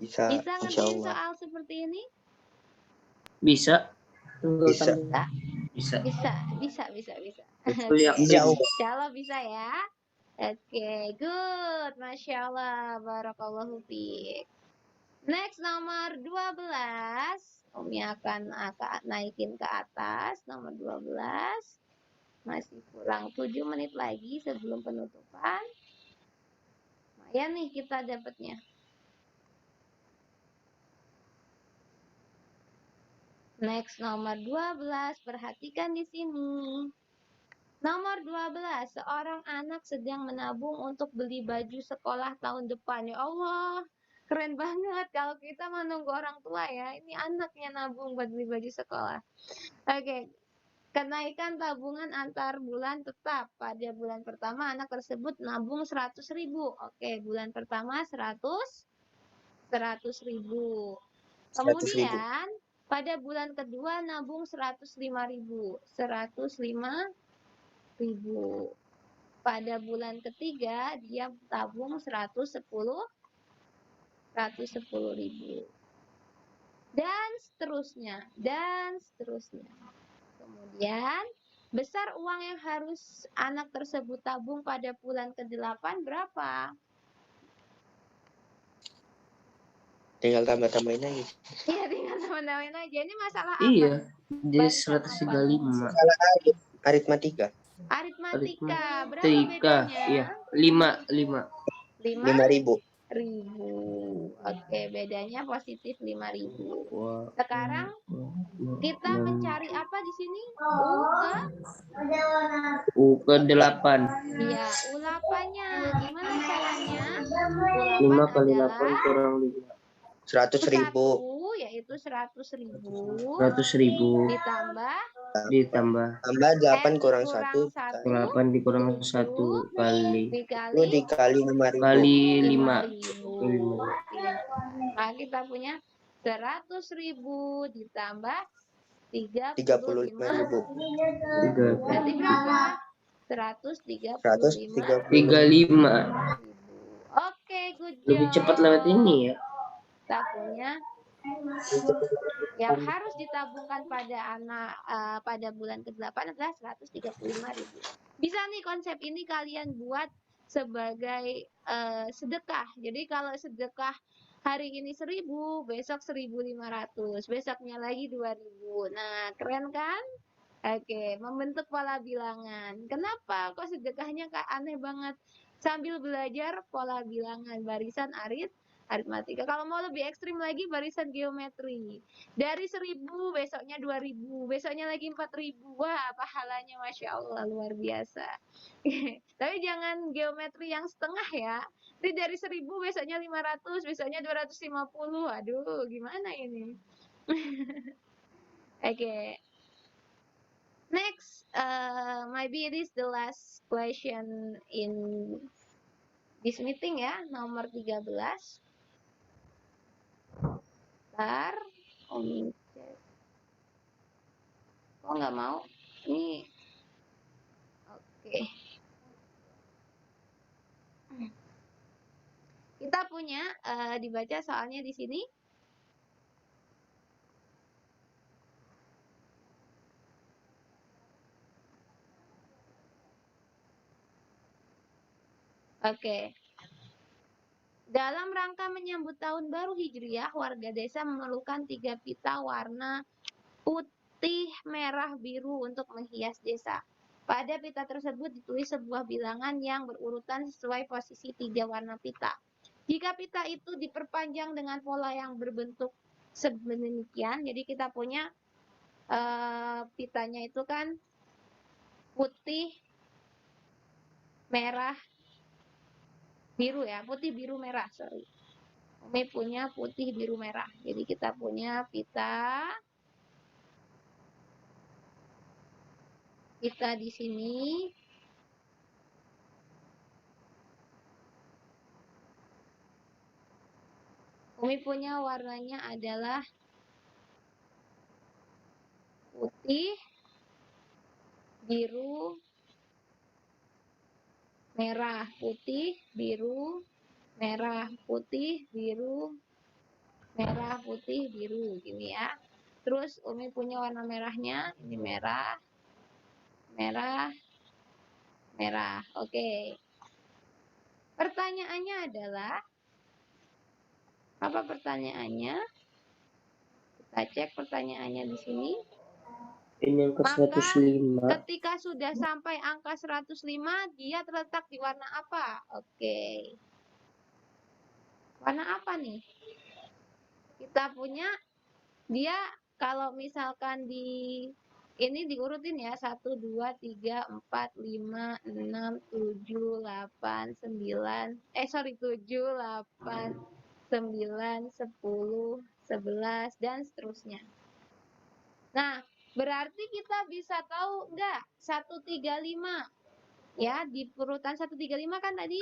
Speaker 1: Bisa?
Speaker 5: Bisa,
Speaker 1: Bisa
Speaker 5: insya
Speaker 1: ngerjain
Speaker 5: Allah.
Speaker 1: soal seperti ini?
Speaker 2: Bisa.
Speaker 5: Bisa.
Speaker 1: Bisa.
Speaker 2: Kuliah
Speaker 5: Insya Allah.
Speaker 1: Insya Allah bisa ya. Oke, good. Masya Allah. Barakallahu fiik. Next, nomor 12. Umi akan naikin ke atas. Nomor 12. Masih kurang 7 menit lagi sebelum penutupan. Lumayan nih kita dapatnya. Next, nomor 12. Perhatikan di sini. Nomor 12. Seorang anak sedang menabung untuk beli baju sekolah tahun depan. Ya Allah, keren banget kalau kita menunggu orang tua ya. Ini anaknya nabung buat beli baju sekolah. Oke. Kenaikan tabungan antar bulan tetap. Pada bulan pertama anak tersebut nabung 100.000. Oke, bulan pertama 100.000.
Speaker 5: 100.000.
Speaker 1: Kemudian pada bulan kedua nabung 105.000. 105.000. Pada bulan ketiga dia tabung 110.000. Dan seterusnya. Kemudian besar uang yang harus anak tersebut tabung pada bulan ke-8 berapa?
Speaker 5: Tinggal tambah-tambahin aja.
Speaker 1: Iya, tinggal tambah-tambahin aja. Ini masalah apa?
Speaker 2: Iya. Jadi
Speaker 1: Barisan
Speaker 2: 135.
Speaker 5: Salah aritmatika.
Speaker 1: Aritmatika. Berapa
Speaker 2: Aritmatika.
Speaker 1: bedanya?
Speaker 2: Iya. 5.
Speaker 5: 5.000.
Speaker 1: 5.000. Oke, bedanya positif 5.000. Sekarang kita mencari apa di sini?
Speaker 2: U ke-8.
Speaker 1: Iya, U8-nya. Gimana caranya?
Speaker 2: 5 kali 8 kurang 5.
Speaker 5: 100.000.
Speaker 1: 1, yaitu 100.000.
Speaker 2: 100.000 ditambah
Speaker 5: Tambah 8 kurang 1.
Speaker 2: 8 dikurang 1 kali
Speaker 5: Itu dikali 5.000.
Speaker 2: kali 5.
Speaker 1: Nah, kita punya 100.000 ditambah 35.000. Berarti berapa? 135.000.
Speaker 2: 35.
Speaker 1: Oke, good job.
Speaker 2: Lebih cepat lewat ini ya.
Speaker 1: Kita punya yang harus ditabungkan pada anak pada bulan ke-8 adalah 135.000. Bisa nih konsep ini kalian buat sebagai sedekah. Jadi kalau sedekah hari ini 1.000, besok 1.500, besoknya lagi 2.000. Nah, keren kan? Oke, membentuk pola bilangan. Kenapa kok sedekahnya aneh banget? Sambil belajar pola bilangan barisan aritmatika. Kalau mau lebih ekstrim lagi barisan geometri. Dari 1.000 besoknya 2.000, besoknya lagi 4.000. Wah, pahalanya Masya Allah luar biasa. Tapi jangan geometri yang setengah ya. Jadi dari 1.000 besoknya 500, besoknya 250. Aduh, gimana ini? Oke. Next, maybe it is the last question in this meeting ya, nomor 13. Bentar, Umi cek. Kok nggak mau? Ini, oke. Kita punya dibaca soalnya di sini. Oke. Dalam rangka menyambut tahun baru Hijriah, warga desa memerlukan 3 pita warna putih, merah, biru untuk menghias desa. Pada pita tersebut ditulis sebuah bilangan yang berurutan sesuai posisi 3 warna pita. Jika pita itu diperpanjang dengan pola yang berbentuk sedemikian. Jadi kita punya pitanya itu kan putih, merah, biru ya, putih, biru, merah, sorry. Umi punya putih, biru, merah. Jadi kita punya pita di sini. Umi punya warnanya adalah putih, biru, merah, putih, biru, merah, putih, biru, merah, putih, biru, gini ya. Terus Umi punya warna merahnya, ini merah, merah, merah. Oke. Pertanyaannya adalah, apa pertanyaannya? Kita cek pertanyaannya di sini.
Speaker 2: Ini angka
Speaker 1: Maka
Speaker 2: 105.
Speaker 1: ketika sudah sampai angka 105, dia terletak di warna apa? Oke. Warna apa nih? Kita punya, dia kalau misalkan ini diurutin ya, 1, 2, 3, 4, 5, 6, 7, 8, 9, 7, 8, 9, 10, 11, dan seterusnya. Nah, berarti kita bisa tahu enggak 135 ya, di urutan 135 kan tadi?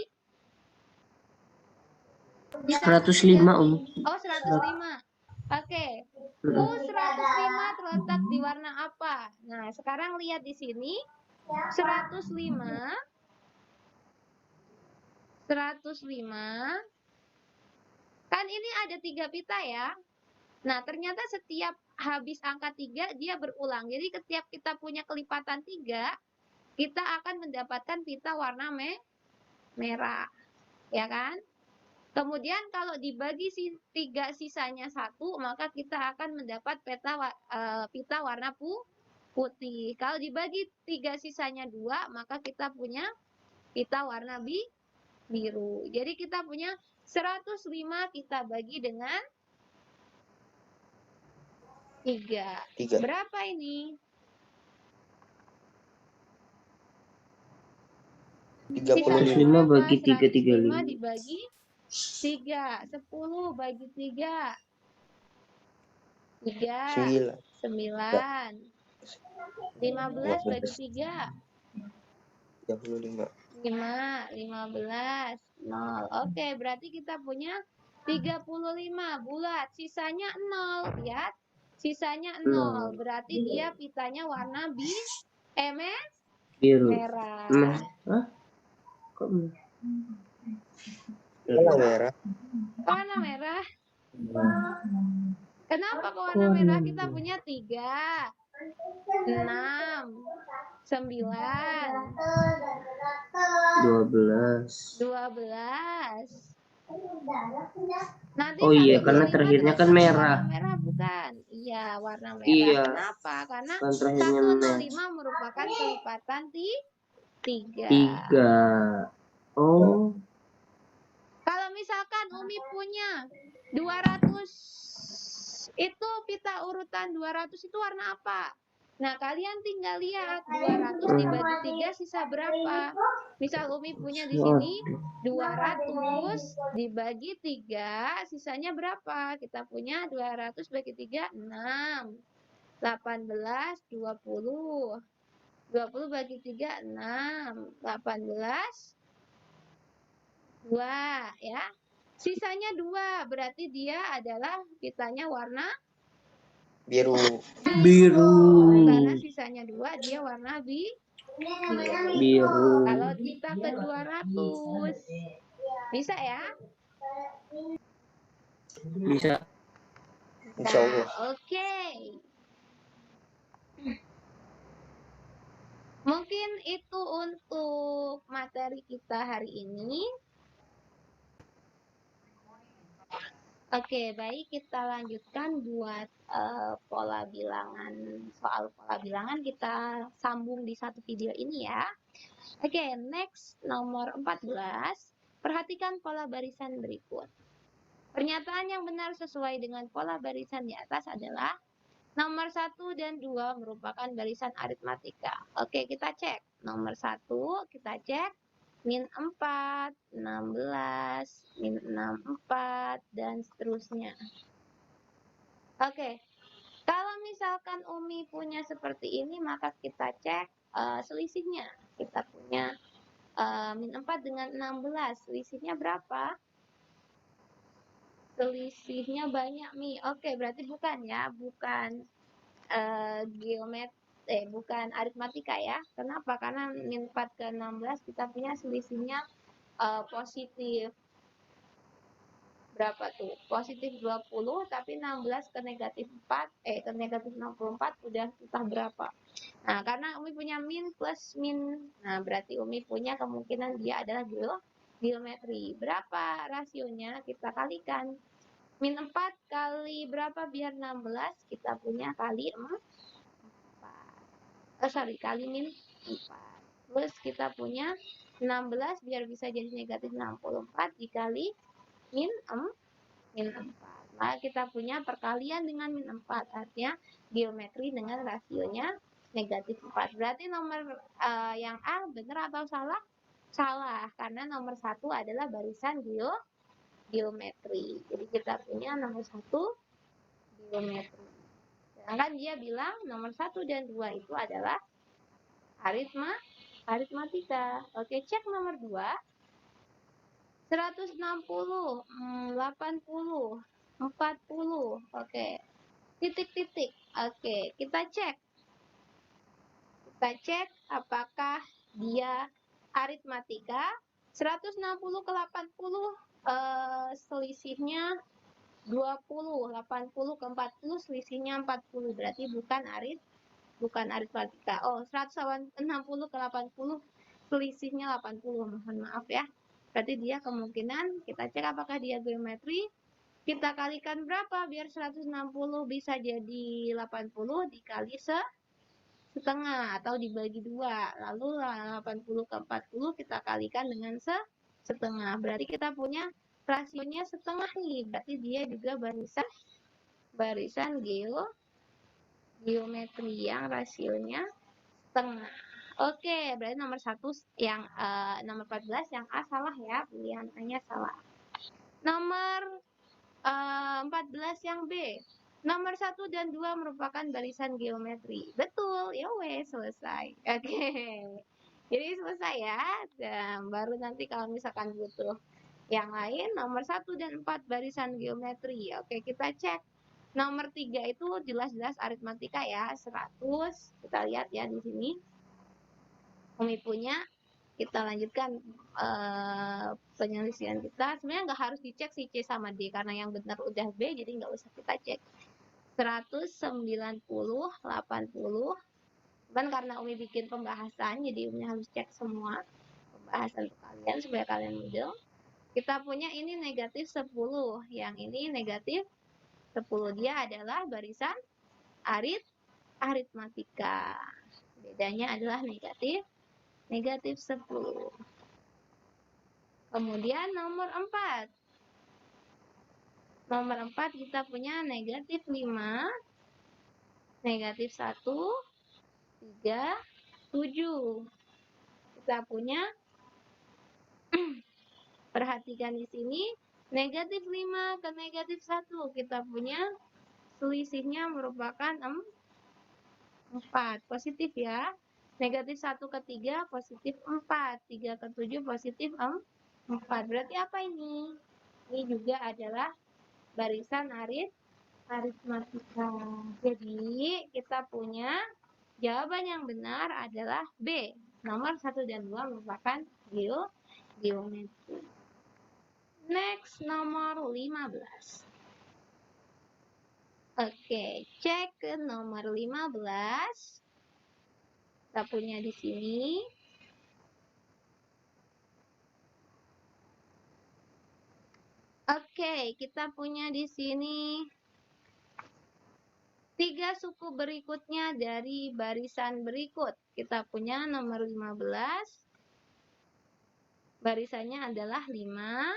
Speaker 2: 105 Umi.
Speaker 1: Oh, 105. Oke. U105 terletak di warna apa? Nah, sekarang lihat di sini. 105 kan ini ada 3 pita ya. Nah, ternyata setiap habis angka 3 dia berulang. Jadi setiap kita punya kelipatan 3, kita akan mendapatkan pita warna merah. Ya kan? Kemudian kalau dibagi 3 sisanya 1, maka kita akan mendapat pita warna putih. Kalau dibagi 3 sisanya 2, maka kita punya pita warna biru. Jadi kita punya 105 kita bagi dengan 3. Berapa ini?
Speaker 5: 35
Speaker 2: bagi 3,
Speaker 1: 105 dibagi 3. 10 bagi 3. 3. 9. 15 bagi 3.
Speaker 5: 35.
Speaker 1: 5. 15. 0. Oke, berarti kita punya 35 bulat. Sisanya 0. Lihat. Sisanya 0. Berarti dia pitanya warna
Speaker 2: biru.
Speaker 1: Merah.
Speaker 2: Hah? Kok
Speaker 5: merah?
Speaker 1: Warna merah. Kenapa kok warna merah? Kita punya 3, 6, 9, 12. Nanti
Speaker 2: oh iya,
Speaker 1: 105
Speaker 2: karena terakhirnya kan merah.
Speaker 1: warna merah bukan? Iya, warna merah.
Speaker 2: Iya.
Speaker 1: Kenapa? Karena
Speaker 2: Kan terakhirnya
Speaker 1: 105 merupakan kelipatan 3.
Speaker 2: Oh.
Speaker 1: Kalau misalkan Umi punya 200, itu pita urutan 200 itu warna apa? Nah, kalian tinggal lihat 200 dibagi 3 sisa berapa? Misal Umi punya di sini 200 dibagi 3 sisanya berapa? Kita punya 200 bagi 3 6. 18 20. 20 bagi 3 6. 18 2 ya. Sisanya 2, berarti dia adalah pitanya warna
Speaker 5: Biru.
Speaker 1: Karena sisanya 2, dia warna biru. Kalau kita ke 200, bisa ya?
Speaker 2: Bisa.
Speaker 5: Insya Allah.
Speaker 1: Oke. Mungkin itu untuk materi kita hari ini. Oke, baik, kita lanjutkan buat pola bilangan. Soal pola bilangan kita sambung di satu video ini ya. Oke, next nomor 14. Perhatikan pola barisan berikut. Pernyataan yang benar sesuai dengan pola barisan di atas adalah nomor 1 dan 2 merupakan barisan aritmatika. Oke, kita cek. Nomor 1 kita cek min 4, 16, min 6, 4, dan seterusnya. Oke, kalau misalkan Umi punya seperti ini, maka kita cek selisihnya. Kita punya min 4 dengan 16, selisihnya berapa? Selisihnya banyak, Mi. Oke, berarti bukan ya, bukan bukan aritmatika ya. Kenapa? Karena min 4 ke 16 kita punya selisihnya positif berapa tuh? Positif 20, tapi 16 ke negatif 4, ke negatif 64 udah entah berapa. Nah, karena Umi punya min plus min, nah berarti Umi punya kemungkinan dia adalah geometri. Berapa rasionya? Kita kalikan. Min 4 kali berapa biar 16? Kita punya kali 4. Kali min 4. Terus kita punya 16 biar bisa jadi negatif 64 dikali min 4. Maka kita punya perkalian dengan min 4. Artinya geometri dengan rasionya negatif 4. Berarti nomor yang A benar atau salah? Salah, karena nomor 1 adalah barisan geometri. Jadi kita punya nomor 1 geometri. Sedangkan dia bilang nomor 1 dan 2 itu adalah aritmatika. Oke, cek nomor 2. 160, 80, 40. Oke. Titik-titik. Oke, kita cek. Kita cek apakah dia aritmatika. 160 ke 80 selisihnya 20, 80 ke 40 selisihnya 40, berarti bukan aritmatika. Oh, 160 ke 80 selisihnya 80, mohon maaf ya. Berarti dia kemungkinan, kita cek apakah dia geometri. Kita kalikan berapa biar 160 bisa jadi 80 dikali setengah atau dibagi 2. Lalu 80 ke 40 kita kalikan dengan setengah. Berarti kita punya rasionya setengah nih. Berarti dia juga barisan geometri yang rasionya setengah. Oke, berarti nomor 1 yang nomor 14 yang A salah ya, pilihan A-nya salah. Nomor 14 yang B. Nomor 1 dan 2 merupakan barisan geometri. Betul, ya wes selesai. Oke. Jadi selesai ya. Dan baru nanti kalau misalkan butuh yang lain, nomor 1 dan 4 barisan geometri. Oke, kita cek. Nomor 3 itu jelas-jelas aritmatika ya, 100. Kita lihat ya di sini. Umi punya. Kita lanjutkan penyelesaian kita. Sebenarnya nggak harus dicek si C sama D, karena yang benar udah B, jadi nggak usah kita cek. 190, 80. Cuman karena Umi bikin pembahasan, jadi Umi harus cek semua pembahasan untuk kalian, supaya kalian mudah. Kita punya ini negatif 10, yang ini negatif 10. Dia adalah barisan aritmatika. Bedanya adalah negatif 10. Kemudian nomor 4. Nomor 4 kita punya negatif 5, negatif 1, 3, 7. Kita punya perhatikan di sini, negatif 5 ke negatif 1, kita punya selisihnya merupakan 4, positif ya. Negatif 1 ke 3, positif 4, 3 ke 7, positif 4. Berarti apa ini? Ini juga adalah barisan aritmatika. Jadi, kita punya jawaban yang benar adalah B. Nomor 1 dan 2 merupakan geometri. Next, nomor 15. Oke, cek ke nomor 15. Kita punya di sini. Oke, kita punya di sini 3 suku berikutnya dari barisan berikut. Kita punya nomor 15. Barisannya adalah 5,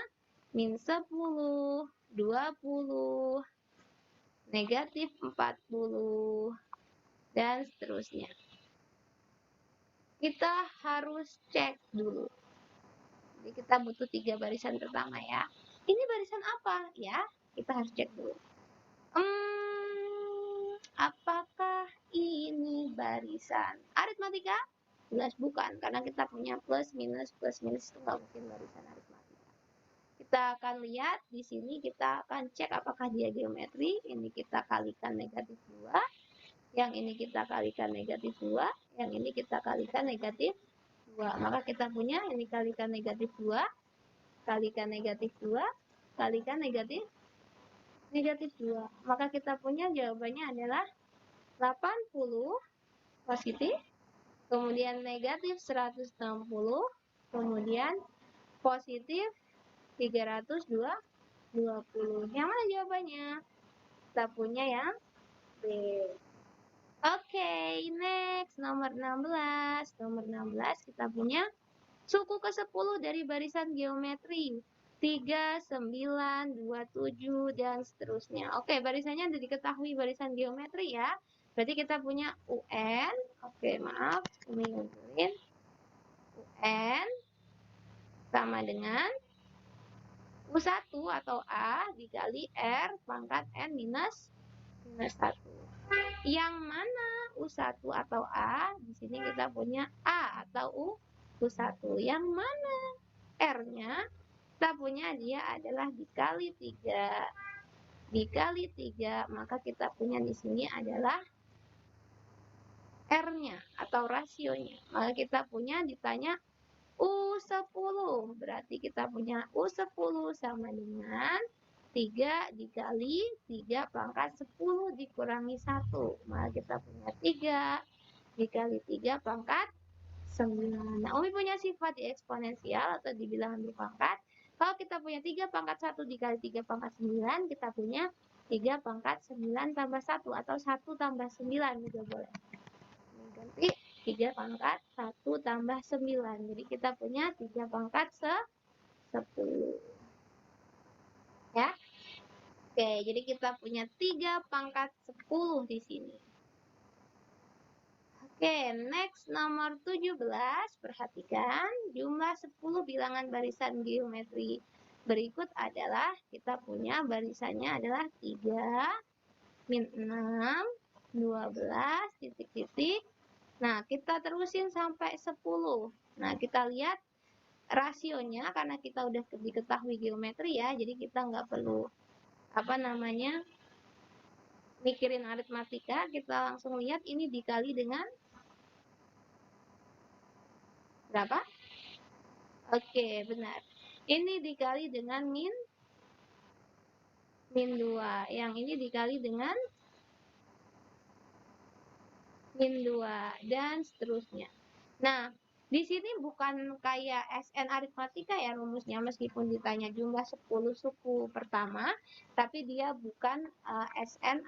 Speaker 1: min 10, 20, negatif 40, dan seterusnya. Kita harus cek dulu. Jadi kita butuh 3 barisan pertama ya. Ini barisan apa ya? Kita harus cek dulu. Apakah ini barisan aritmatika? Jelas bukan, karena kita punya plus minus itu nggak mungkin barisan aritmatika. Kita akan lihat di sini, kita akan cek apakah dia geometri. Ini kita kalikan negatif 2, yang ini kita kalikan negatif 2, yang ini kita kalikan negatif 2. Maka kita punya ini kalikan negatif 2, kalikan negatif 2, kalikan negatif 2. Maka kita punya jawabannya adalah 80 positif, kemudian negatif 160, kemudian positif 320. Yang mana jawabannya? Kita punya yang B. Oke, next nomor 16. Nomor 16 kita punya suku ke-10 dari barisan geometri. 3, 9, 27, dan seterusnya. Oke, barisannya sudah diketahui barisan geometri ya. Berarti kita punya UN. Oke, maaf. Ini ngumpulin. UN sama dengan U1 atau A dikali R pangkat N minus 1. Yang mana U1 atau A? Di sini kita punya A atau U1. Yang mana R-nya? Kita punya dia adalah dikali 3. Dikali 3, maka kita punya di sini adalah R-nya atau rasionya. Maka kita punya ditanya U10. Berarti kita punya U10 sama dengan 3 dikali 3 pangkat 10 dikurangi 1. Maka kita punya 3 dikali 3 pangkat 9. Nah, Umi punya sifat di eksponensial atau di bilangan berpangkat. Kalau kita punya 3 pangkat 1 dikali 3 pangkat 9, kita punya 3 pangkat 9 tambah 1 atau 1 tambah 9 juga boleh. Ini ganti 3 pangkat 1 tambah 9. Jadi kita punya 3 pangkat 10. Ya. Oke, jadi kita punya 3 pangkat 10 di sini. Oke, next nomor 17. Perhatikan, jumlah 10 bilangan barisan geometri berikut adalah, kita punya barisannya adalah 3, min 6, 12, titik-titik. Nah, kita terusin sampai 10. Nah, kita lihat rasionya, karena kita udah diketahui geometri ya, jadi kita nggak perlu mikirin aritmatika. Kita langsung lihat ini dikali dengan berapa? Oke, benar. Ini dikali dengan min 2. Yang ini dikali dengan min 2, dan seterusnya. Nah, di sini bukan kayak SN aritmatika ya rumusnya, meskipun ditanya jumlah 10 suku pertama, tapi dia bukan SN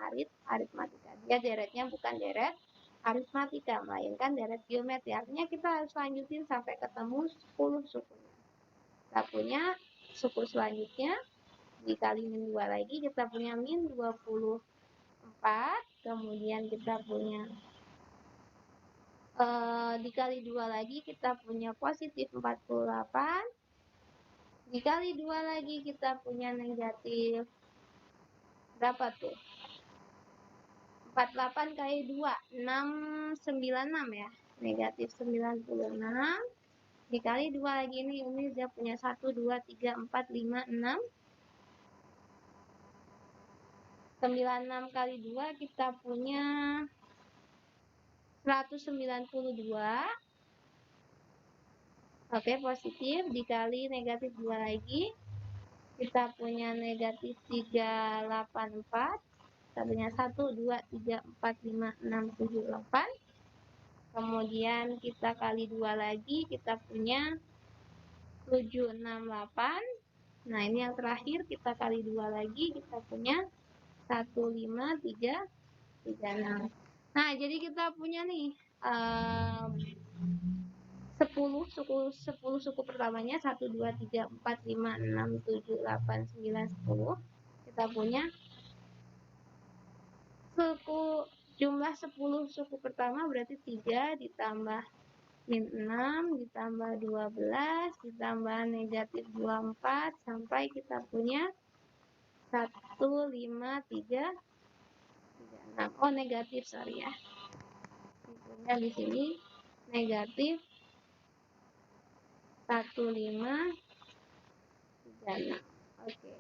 Speaker 1: aritmatika. Dia deretnya bukan deret aritmatika, melainkan deret geometri. Artinya kita harus lanjutin sampai ketemu 10 sukunya. Kita punya suku selanjutnya, dikali min 2 lagi, kita punya min 24, kemudian kita punya dikali 2 lagi, kita punya positif 48, dikali 2 lagi kita punya negatif berapa tuh? 48 kali 2, 696 ya, negatif 96, dikali 2 lagi ini dia punya 1, 2, 3, 4, 5, 6, 96 kali 2 kita punya 192. Oke, positif, dikali negatif 2 lagi, kita punya negatif 384, kita punya 1, 2, 3, 4, 5, 6, 7, 8, kemudian kita kali 2 lagi, kita punya 768. Nah, ini yang terakhir, kita kali 2 lagi, kita punya 15336. Nah, jadi kita punya nih 10 suku pertamanya 1, 2, 3, 4, 5, 6, 7, 8, 9, 10. kita punya jumlah 10 suku pertama berarti 3 ditambah min 6 ditambah 12 ditambah negatif 24 sampai kita punya 1, 5, 3, 6. Oh, negatif, sorry ya. Punya di sini negatif 1, 5, 3, 6. Oke.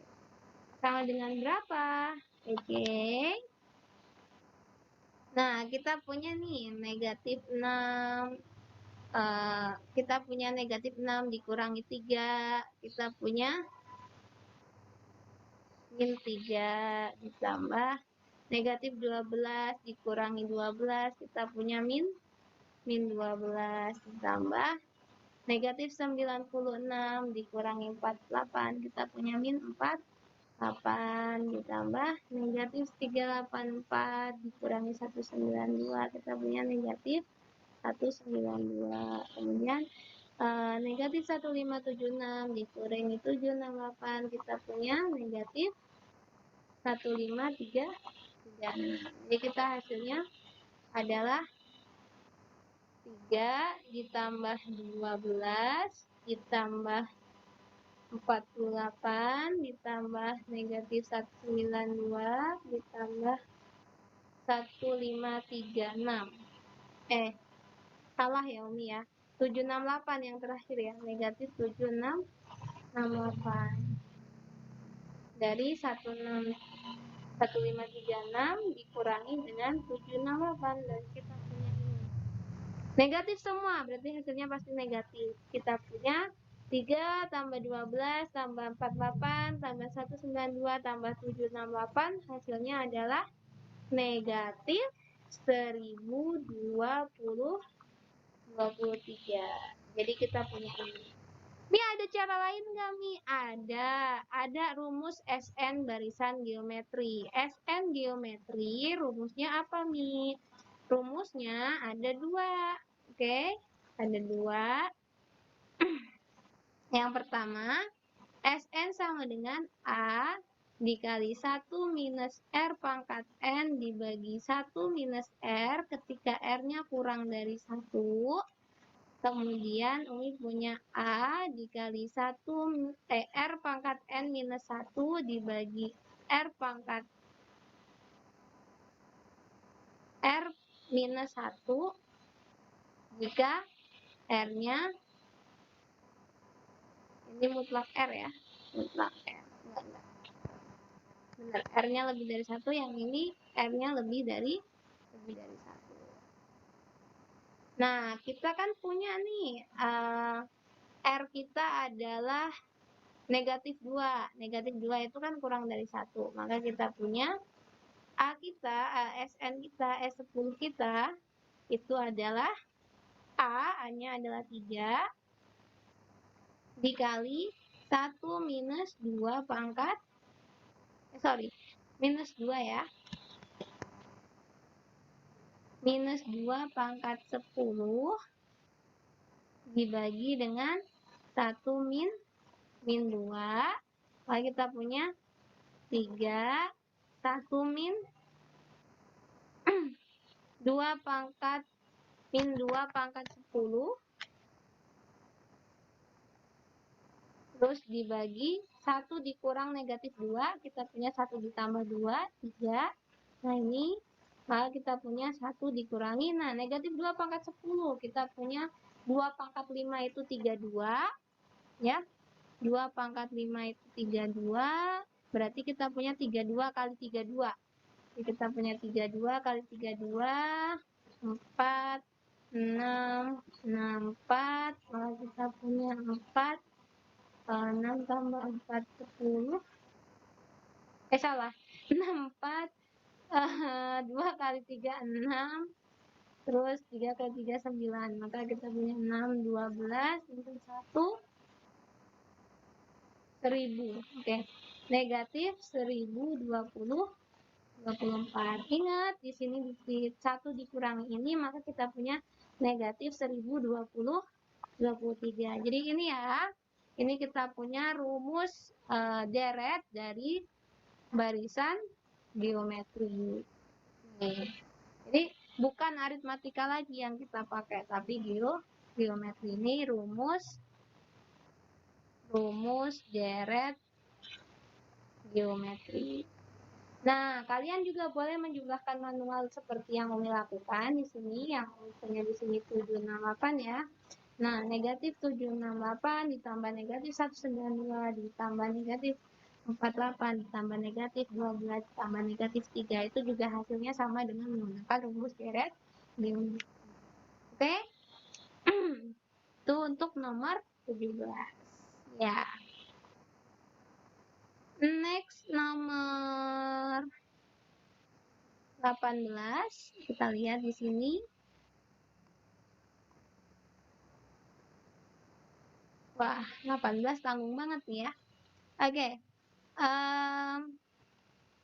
Speaker 1: Sama dengan berapa? Oke. Nah, kita punya nih negatif 6. Kita punya negatif 6 dikurangi 3. Kita punya min 3 ditambah negatif 12 dikurangi 12. Kita punya min 12 ditambah negatif 96 dikurangi 48. Kita punya min 48 ditambah negatif 384 dikurangi 192. Kita punya negatif 192. Kemudian negatif 1576 dikurangi 768. Kita punya negatif 1536. Jadi kita hasilnya adalah 3 ditambah 12 ditambah 48 ditambah negatif 192 ditambah 1536. Salah ya Umi ya. 768 yang terakhir ya. Negatif 7668. Dari 1536 dikurangi dengan 768 dan kita punya ini. Negatif semua, berarti hasilnya pasti negatif. Kita punya 3 tambah 12 tambah 48 tambah 192 tambah 768, hasilnya adalah negatif 1023. Jadi kita punya ini. Mi, ada cara lain nggak, Mi? Ada rumus SN barisan geometri. SN geometri rumusnya apa, Mi? Rumusnya ada 2. Oke, ada 2. Yang pertama, SN sama dengan A dikali 1 minus R pangkat N dibagi 1 minus R ketika R-nya kurang dari 1. Kemudian Umi punya A dikali 1 R pangkat N minus 1 dibagi R pangkat R minus 1 jika R-nya ini mutlak R ya, mutlak R. Enggak. Benar, R-nya lebih dari 1, yang ini R-nya lebih dari 1. Nah, kita kan punya nih, R kita adalah negatif 2. Negatif 2 itu kan kurang dari 1. Maka kita punya A kita, SN kita, S10 kita, itu adalah A-nya adalah 3, dikali 1 minus 2 pangkat, minus 2 ya. Minus 2 pangkat 10 dibagi dengan 1 min 2. Maka kita punya 3, 1 min 2 pangkat min 2 pangkat 10 terus dibagi 1 dikurang negatif 2, kita punya 1 ditambah 2, 3. Nah ini, maka kita punya 1 dikurangi, nah negatif 2 pangkat 10, kita punya 2 pangkat 5 itu 32, ya. 2 pangkat 5 itu 32, berarti kita punya 32 kali 32. Jadi kita punya 32 kali 32, 4, 6, 4, maka kita punya 4, 6 tambah 4, 10. Salah. 6, 4, 2 kali 3, 6. Terus 3 kali 3, 9. Maka kita punya 6, 12, untuk 1, 1000. Oke. Negatif 1024. Ingat, di sini di 1 dikurangi ini, maka kita punya negatif 1023. Jadi ini ya, ini kita punya rumus deret dari barisan geometri. Nih. Jadi bukan aritmatika lagi yang kita pakai, tapi geometri. Ini rumus deret geometri. Nah, kalian juga boleh menjumlahkan manual seperti yang Umi lakukan di sini, yang misalnya di sini 768 ya. Nah, negatif 768 ditambah negatif 192 ditambah negatif 48 ditambah negatif 12 ditambah negatif 3 itu juga hasilnya sama dengan menggunakan rumus deret geometri. Oke? Itu untuk nomor 17. Ya. Next nomor 18 kita lihat di sini. Wah, 18 tanggung banget nih ya. Oke.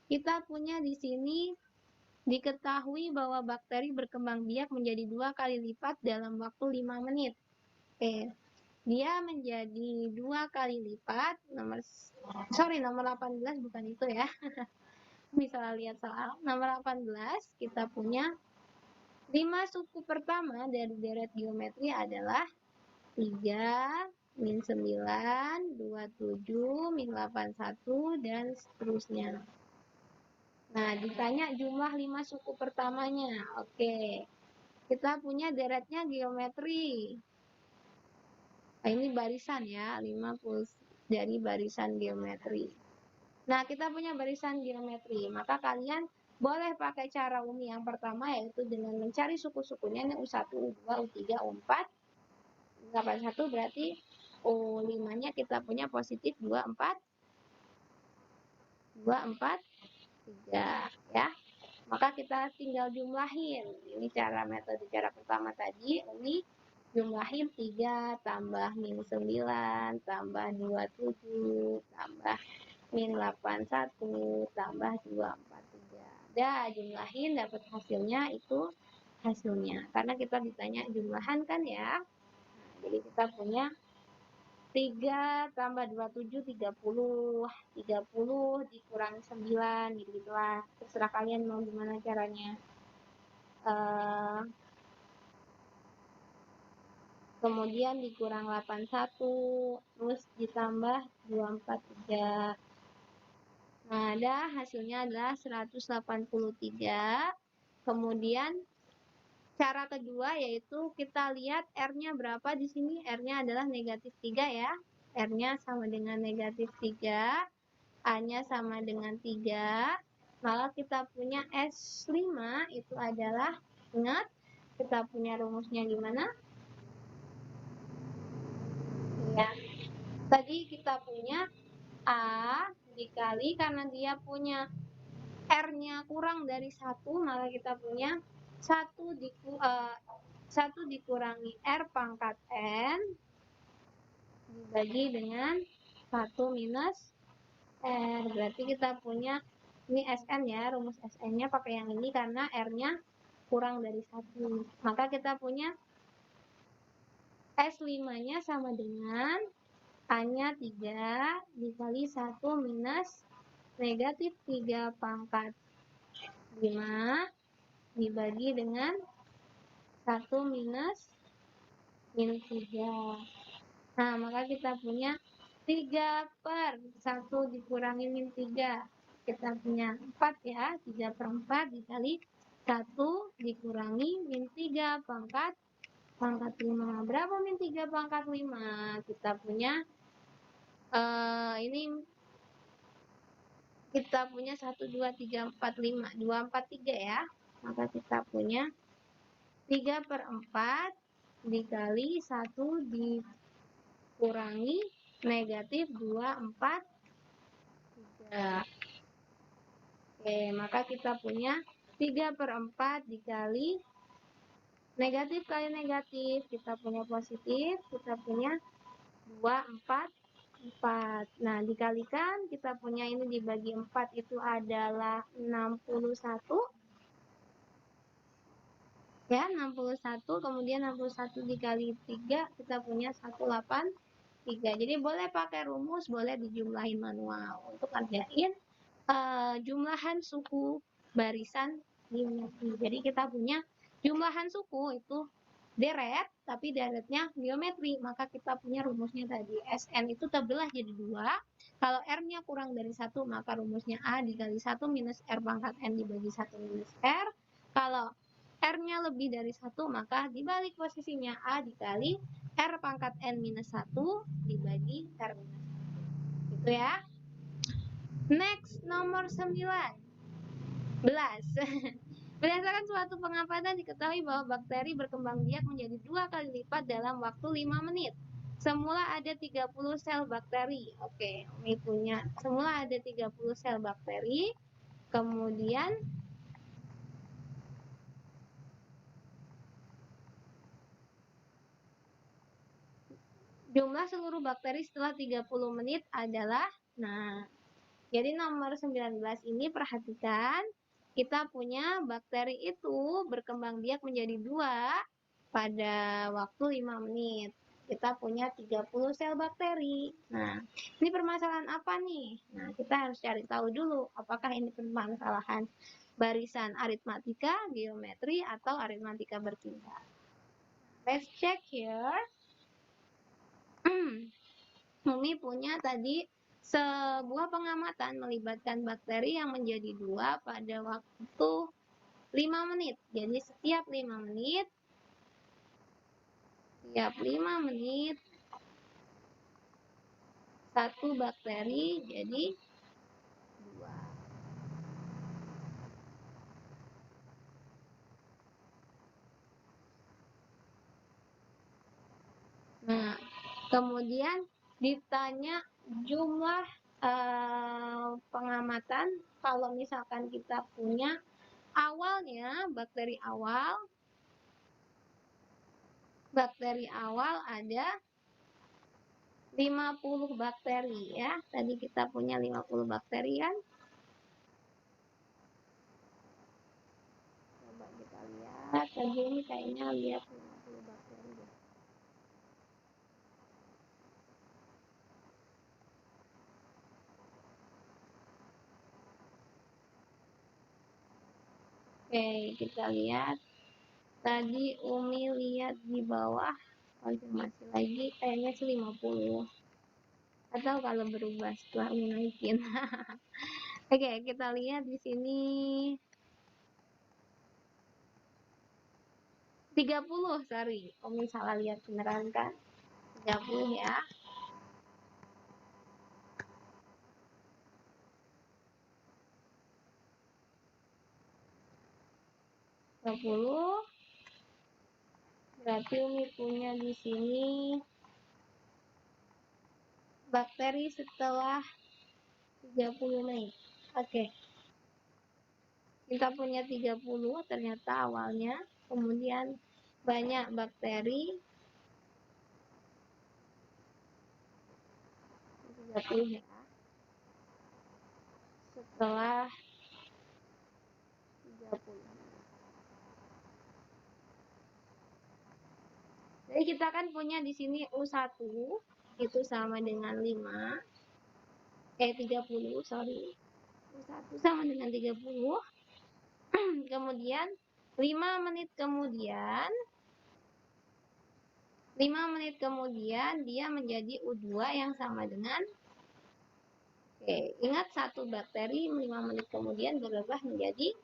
Speaker 1: Kita punya di sini diketahui bahwa bakteri berkembang biak menjadi 2 kali lipat dalam waktu 5 menit. Oke. Dia menjadi 2 kali lipat, nomor 18 bukan itu ya. Bisa lihat soal nomor 18 kita punya 5 suku pertama dari deret geometri adalah 3, min 9, 27, min 81, dan seterusnya. Nah, ditanya jumlah 5 suku pertamanya. Oke, kita punya deretnya geometri. Nah, ini barisan ya, 50 dari barisan geometri. Nah, kita punya barisan geometri, maka kalian boleh pakai cara Umi yang pertama, yaitu dengan mencari suku-sukunya. Ini U1, U2, U3, U4. 81 berarti U5-nya kita punya positif 24, 3 ya. Maka kita tinggal jumlahin. Ini metode cara pertama tadi. Umi jumlahin 3 tambah min 9 tambah 27 tambah min 81 tambah 243. Dah, jumlahin dapat hasilnya itu hasilnya. Karena kita ditanya jumlahan kan ya. Jadi kita punya 3 tambah 27, 30. 30 dikurangi 9, gitu lah. Terserah kalian mau gimana caranya. Kemudian dikurang 81, terus ditambah 243. Nah, ada hasilnya adalah 183. Kemudian cara kedua yaitu kita lihat R-nya berapa di sini. R-nya adalah negatif 3 ya. R-nya sama dengan negatif 3. A-nya sama dengan 3. Maka kita punya S5 itu adalah, ingat, kita punya rumusnya gimana? Ya. Tadi kita punya A dikali, karena dia punya R-nya kurang dari 1, maka kita punya 1 dikurangi R pangkat N dibagi dengan 1 minus R. Berarti kita punya, ini Sn ya, rumus Sn-nya pakai yang ini karena R-nya kurang dari 1. Maka kita punya S5-nya sama dengan A-nya 3 dikali 1 minus negatif 3 pangkat 5 dibagi dengan 1 minus min 3. Nah, maka kita punya 3 per 1 dikurangi min 3. Kita punya 4 ya, 3 per 4 dikali 1 dikurangi min 3 pangkat 5. Berapa min 3 pangkat 5? Kita punya ini kita punya 1, 2, 3, 4, 5. 2, 4, 3 ya. Maka kita punya 3 per 4 dikali 1 dikurangi negatif 2, 4, 3. Oke, maka kita punya 3 per 4 dikali negatif kali negatif, kita punya positif, kita punya 2, 4, 4. Nah, dikalikan, kita punya ini dibagi 4 itu adalah 61. Ya, 61, kemudian 61 dikali 3, kita punya 183. Jadi boleh pakai rumus, boleh dijumlahin manual. Untuk ngerjain jumlahan suku barisan geometri. Jadi kita punya jumlahan suku itu deret, tapi deretnya geometri. Maka kita punya rumusnya tadi. Sn itu terbelah jadi 2. Kalau R-nya kurang dari 1, maka rumusnya A dikali 1 minus R pangkat N dibagi 1 minus R. Kalau R-nya lebih dari 1, maka dibalik posisinya A dikali R pangkat N minus 1 dibagi R minus 1. Gitu ya. Next, nomor 19. Berdasarkan suatu pengamatan diketahui bahwa bakteri berkembang biak menjadi 2 kali lipat dalam waktu 5 menit. Semula ada 30 sel bakteri. Oke, Umi punya. Semula ada 30 sel bakteri. Kemudian jumlah seluruh bakteri setelah 30 menit adalah, nah, jadi nomor 19 ini perhatikan, kita punya bakteri itu berkembang biak menjadi 2 pada waktu 5 menit. Kita punya 30 sel bakteri. Nah, ini permasalahan apa nih? Nah, kita harus cari tahu dulu apakah ini permasalahan barisan aritmatika, geometri, atau aritmatika bertingkat. Let's check here. Umi punya tadi sebuah pengamatan melibatkan bakteri yang menjadi 2 pada waktu 5 menit. Jadi setiap 5 menit satu bakteri jadi 2. Nah, kemudian ditanya jumlah pengamatan kalau misalkan kita punya awalnya bakteri awal ada 50 bakteri ya. Tadi kita punya 50 bakteri kan? Coba kita lihat. Tadi ini kayaknya lihat 50 bakteri deh. Oke, kita lihat. Tadi Umi lihat di bawah, konfirmasi lagi, kayaknya sih 50. Atau kalau berubah setelah Umi naikin. Oke, kita lihat di sini 30, sorry. Umi salah lihat beneran kan? 30 ya. Berarti Umi punya di sini bakteri setelah 30 menit. Oke. Kita punya 30 ternyata awalnya, kemudian banyak bakteri 30 ya. Setelah 30. Jadi kita kan punya di sini U1 itu sama dengan 30, sorry. U1 sama dengan 30. Kemudian 5 menit kemudian dia menjadi U2 yang sama dengan ingat satu bakteri 5 menit kemudian berubah menjadi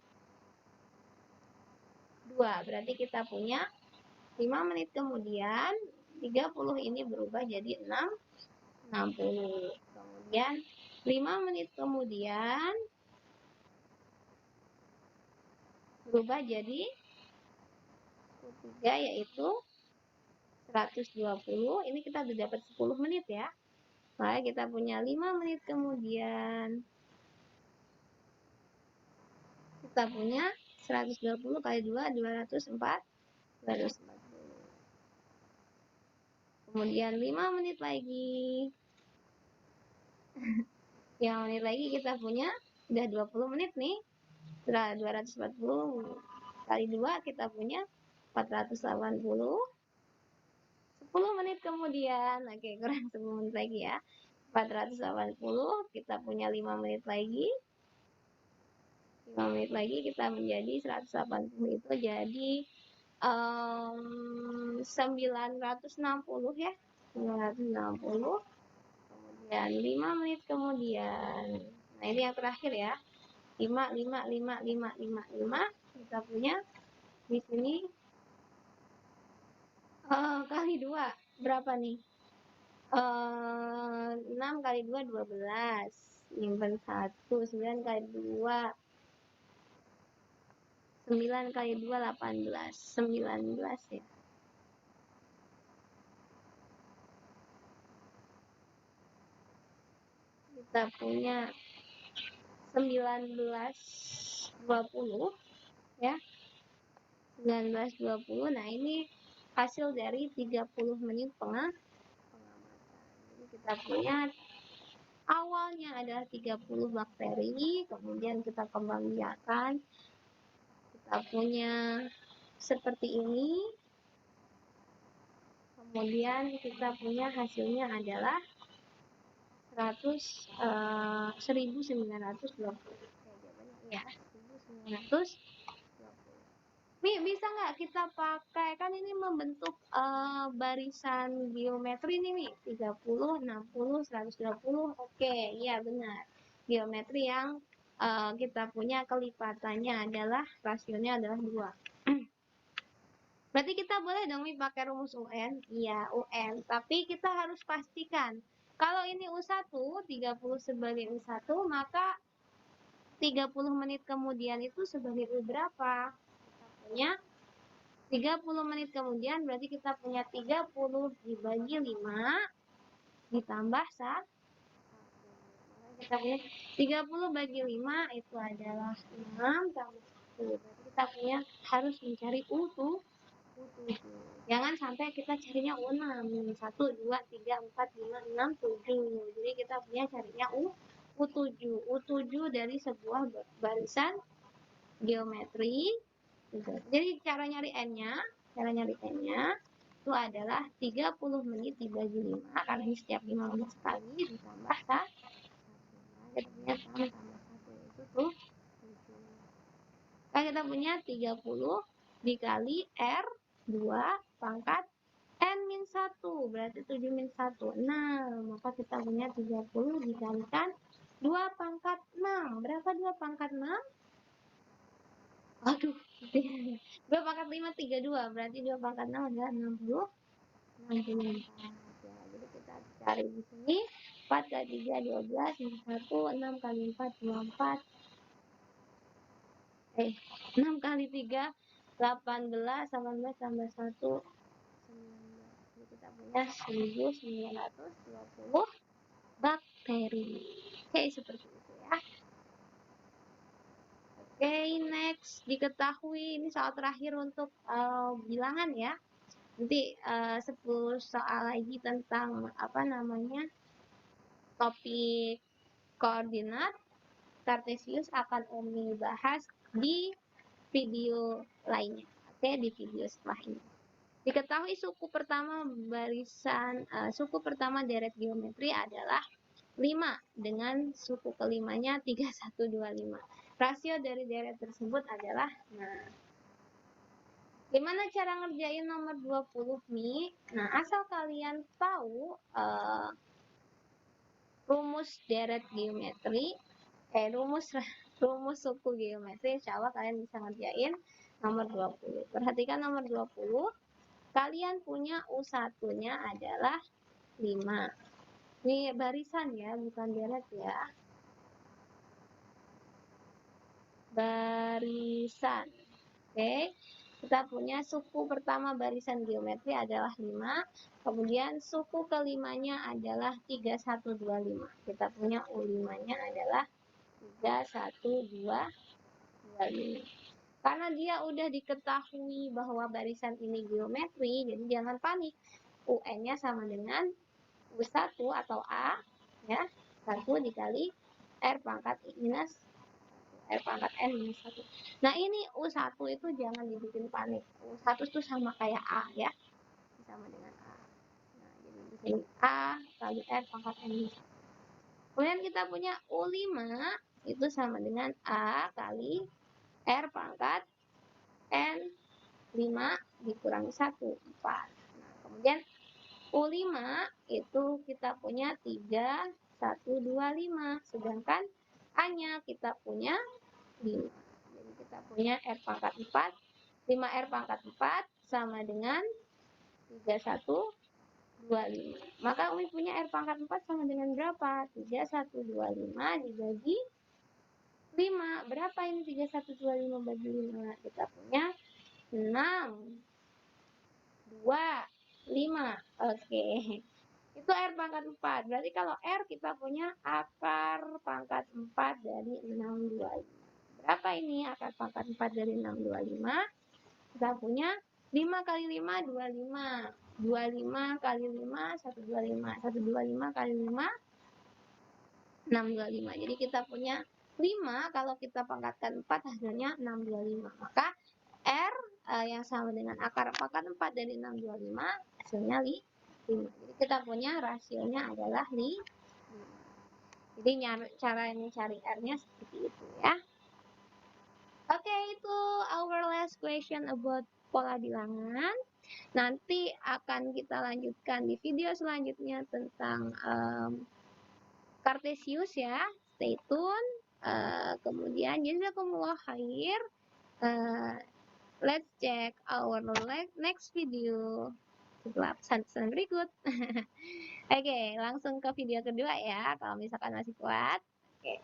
Speaker 1: 2. Berarti kita punya 5 menit kemudian 30 ini berubah jadi 60. Kemudian 5 menit kemudian berubah jadi 3 yaitu 120. Ini kita sudah dapat 10 menit ya. Maka kita punya 5 menit kemudian kita punya 120 kali 2 240. Kemudian 5 menit lagi. 5 menit lagi kita punya udah 20 menit nih. Setelah 240 kali 2 kita punya 480. 10 menit kemudian, oke kurang 10 menit lagi ya. 480, kita punya 5 menit lagi. 5 menit lagi kita menjadi 180 itu jadi 960 ya. 960. Kemudian 5 menit kemudian. Nah, ini yang terakhir ya. 5 kita punya di sini kali 2 berapa nih? 6 kali 2 12. Nyimpen 1. 9 kali 2 9 kali 2 18. 19 ya. Kita punya 1920 ya. 1920. Nah, ini hasil dari 30 menit pengamatan. Jadi kita punya awalnya adalah 30 bakteri, kemudian kita kembang biakan. Kita punya seperti ini. Kemudian kita punya hasilnya adalah 1920. Ya, 1920. Nih, bisa nggak kita pakai, kan ini membentuk barisan geometri nih, 30, 60, 120. Oke, iya benar. Geometri yang kita punya kelipatannya adalah, rasionya adalah 2. Berarti kita boleh dong nih pakai rumus UN? Iya, UN. Tapi kita harus pastikan, kalau ini U1, 30 sebagai U1, maka 30 menit kemudian itu sebagai U berapa? Kita punya 30 menit kemudian, berarti kita punya 30 dibagi 5 ditambah 1. Kita punya 30 bagi 5 itu adalah 6 tambah 1. Berarti kita punya harus mencari U7. Jangan sampai kita carinya U6. 1, 2, 3, 4, 5, 6, 7. Jadi kita punya carinya U7. U7 dari sebuah barisan geometri. Jadi cara nyari N-nya itu adalah 30 menit dibagi 5, karena ini setiap 5 menit sekali, ditambah 1. Kita punya sama tambah 1 itu tuh 7. Nah, kita punya 30 dikali R2 pangkat N-1, berarti 7 min 1, 6. Maka kita punya 30 dikalikan 2 pangkat 6. Berapa 2 pangkat 6? Aduh, 2 pangkat 5, 32. Berarti 2 pangkat 6 adalah 64. Ya, jadi kita cari di sini. 4 kali 3, 12. Min 1, 6 kali 4, 24. 6 kali 3, 18. 18 tambah 1, 19. Jadi kita punya 1920 bakteri. Oke, seperti itu ya. Oke, next. Diketahui, ini soal terakhir untuk bilangan ya. Nanti 10 soal lagi tentang topik koordinat Kartesius akan Umi bahas di video lainnya. Oke, di video setelah ini. Diketahui suku pertama deret geometri adalah 5 dengan suku kelimanya 3125. Rasio dari deret tersebut adalah, gimana cara ngerjain nomor 20 Mi? Nah, asal kalian tahu rumus deret geometri, rumus suku geometri, insya Allah kalian bisa ngerjain nomor 20. Perhatikan nomor 20, kalian punya U1-nya adalah 5. Ini barisan ya, bukan deret ya. Barisan. Oke. Kita punya suku pertama barisan geometri adalah 5. Kemudian suku kelimanya adalah 3125. Kita punya U5-nya adalah 3125. Karena dia udah diketahui bahwa barisan ini geometri, jadi jangan panik. UN-nya sama dengan U1 atau A, ya. 1 dikali R pangkat minus R pangkat N minus 1. Nah, ini U1 itu jangan dibikin panik. U1 itu sama kayak A ya. Sama dengan A. Nah, jadi di sini A kali R pangkat N minus 1. Kemudian kita punya U5 itu sama dengan A kali R pangkat N5 dikurangi 1, 4. Nah, kemudian U5 itu kita punya 3, 1, 2, 5. Sedangkan A-nya kita punya 5. Jadi kita punya R pangkat 4, 5R pangkat 4 sama dengan 3, 1, 2, 5. Maka Umi punya R pangkat 4 sama dengan berapa? 3, 1, 2, 5 dibagi 5. Berapa ini 3, 1, 2, 5 bagi 5? Kita punya 6, 2, 5. Oke. Itu R pangkat 4. Berarti kalau R kita punya akar pangkat 4 dari 625. Berapa ini akar pangkat 4 dari 625? Kita punya 5 kali 5, 25. 25 kali 5, 125. 125 kali 5, 625. Jadi kita punya 5, kalau kita pangkatkan 4 hasilnya 625. Maka R yang sama dengan akar pangkat 4 dari 625 hasilnya 5. Jadi kita punya rasionya adalah 5. Jadi cara mencari R-nya seperti itu ya. Oke, itu our last question about pola bilangan. Nanti akan kita lanjutkan di video selanjutnya tentang Cartesius ya. Stay tune. Kemudian jazakumullah khair. Let's check our next video setelah pesan-pesan berikut. Oke, langsung ke video kedua ya kalau misalkan masih kuat. Oke.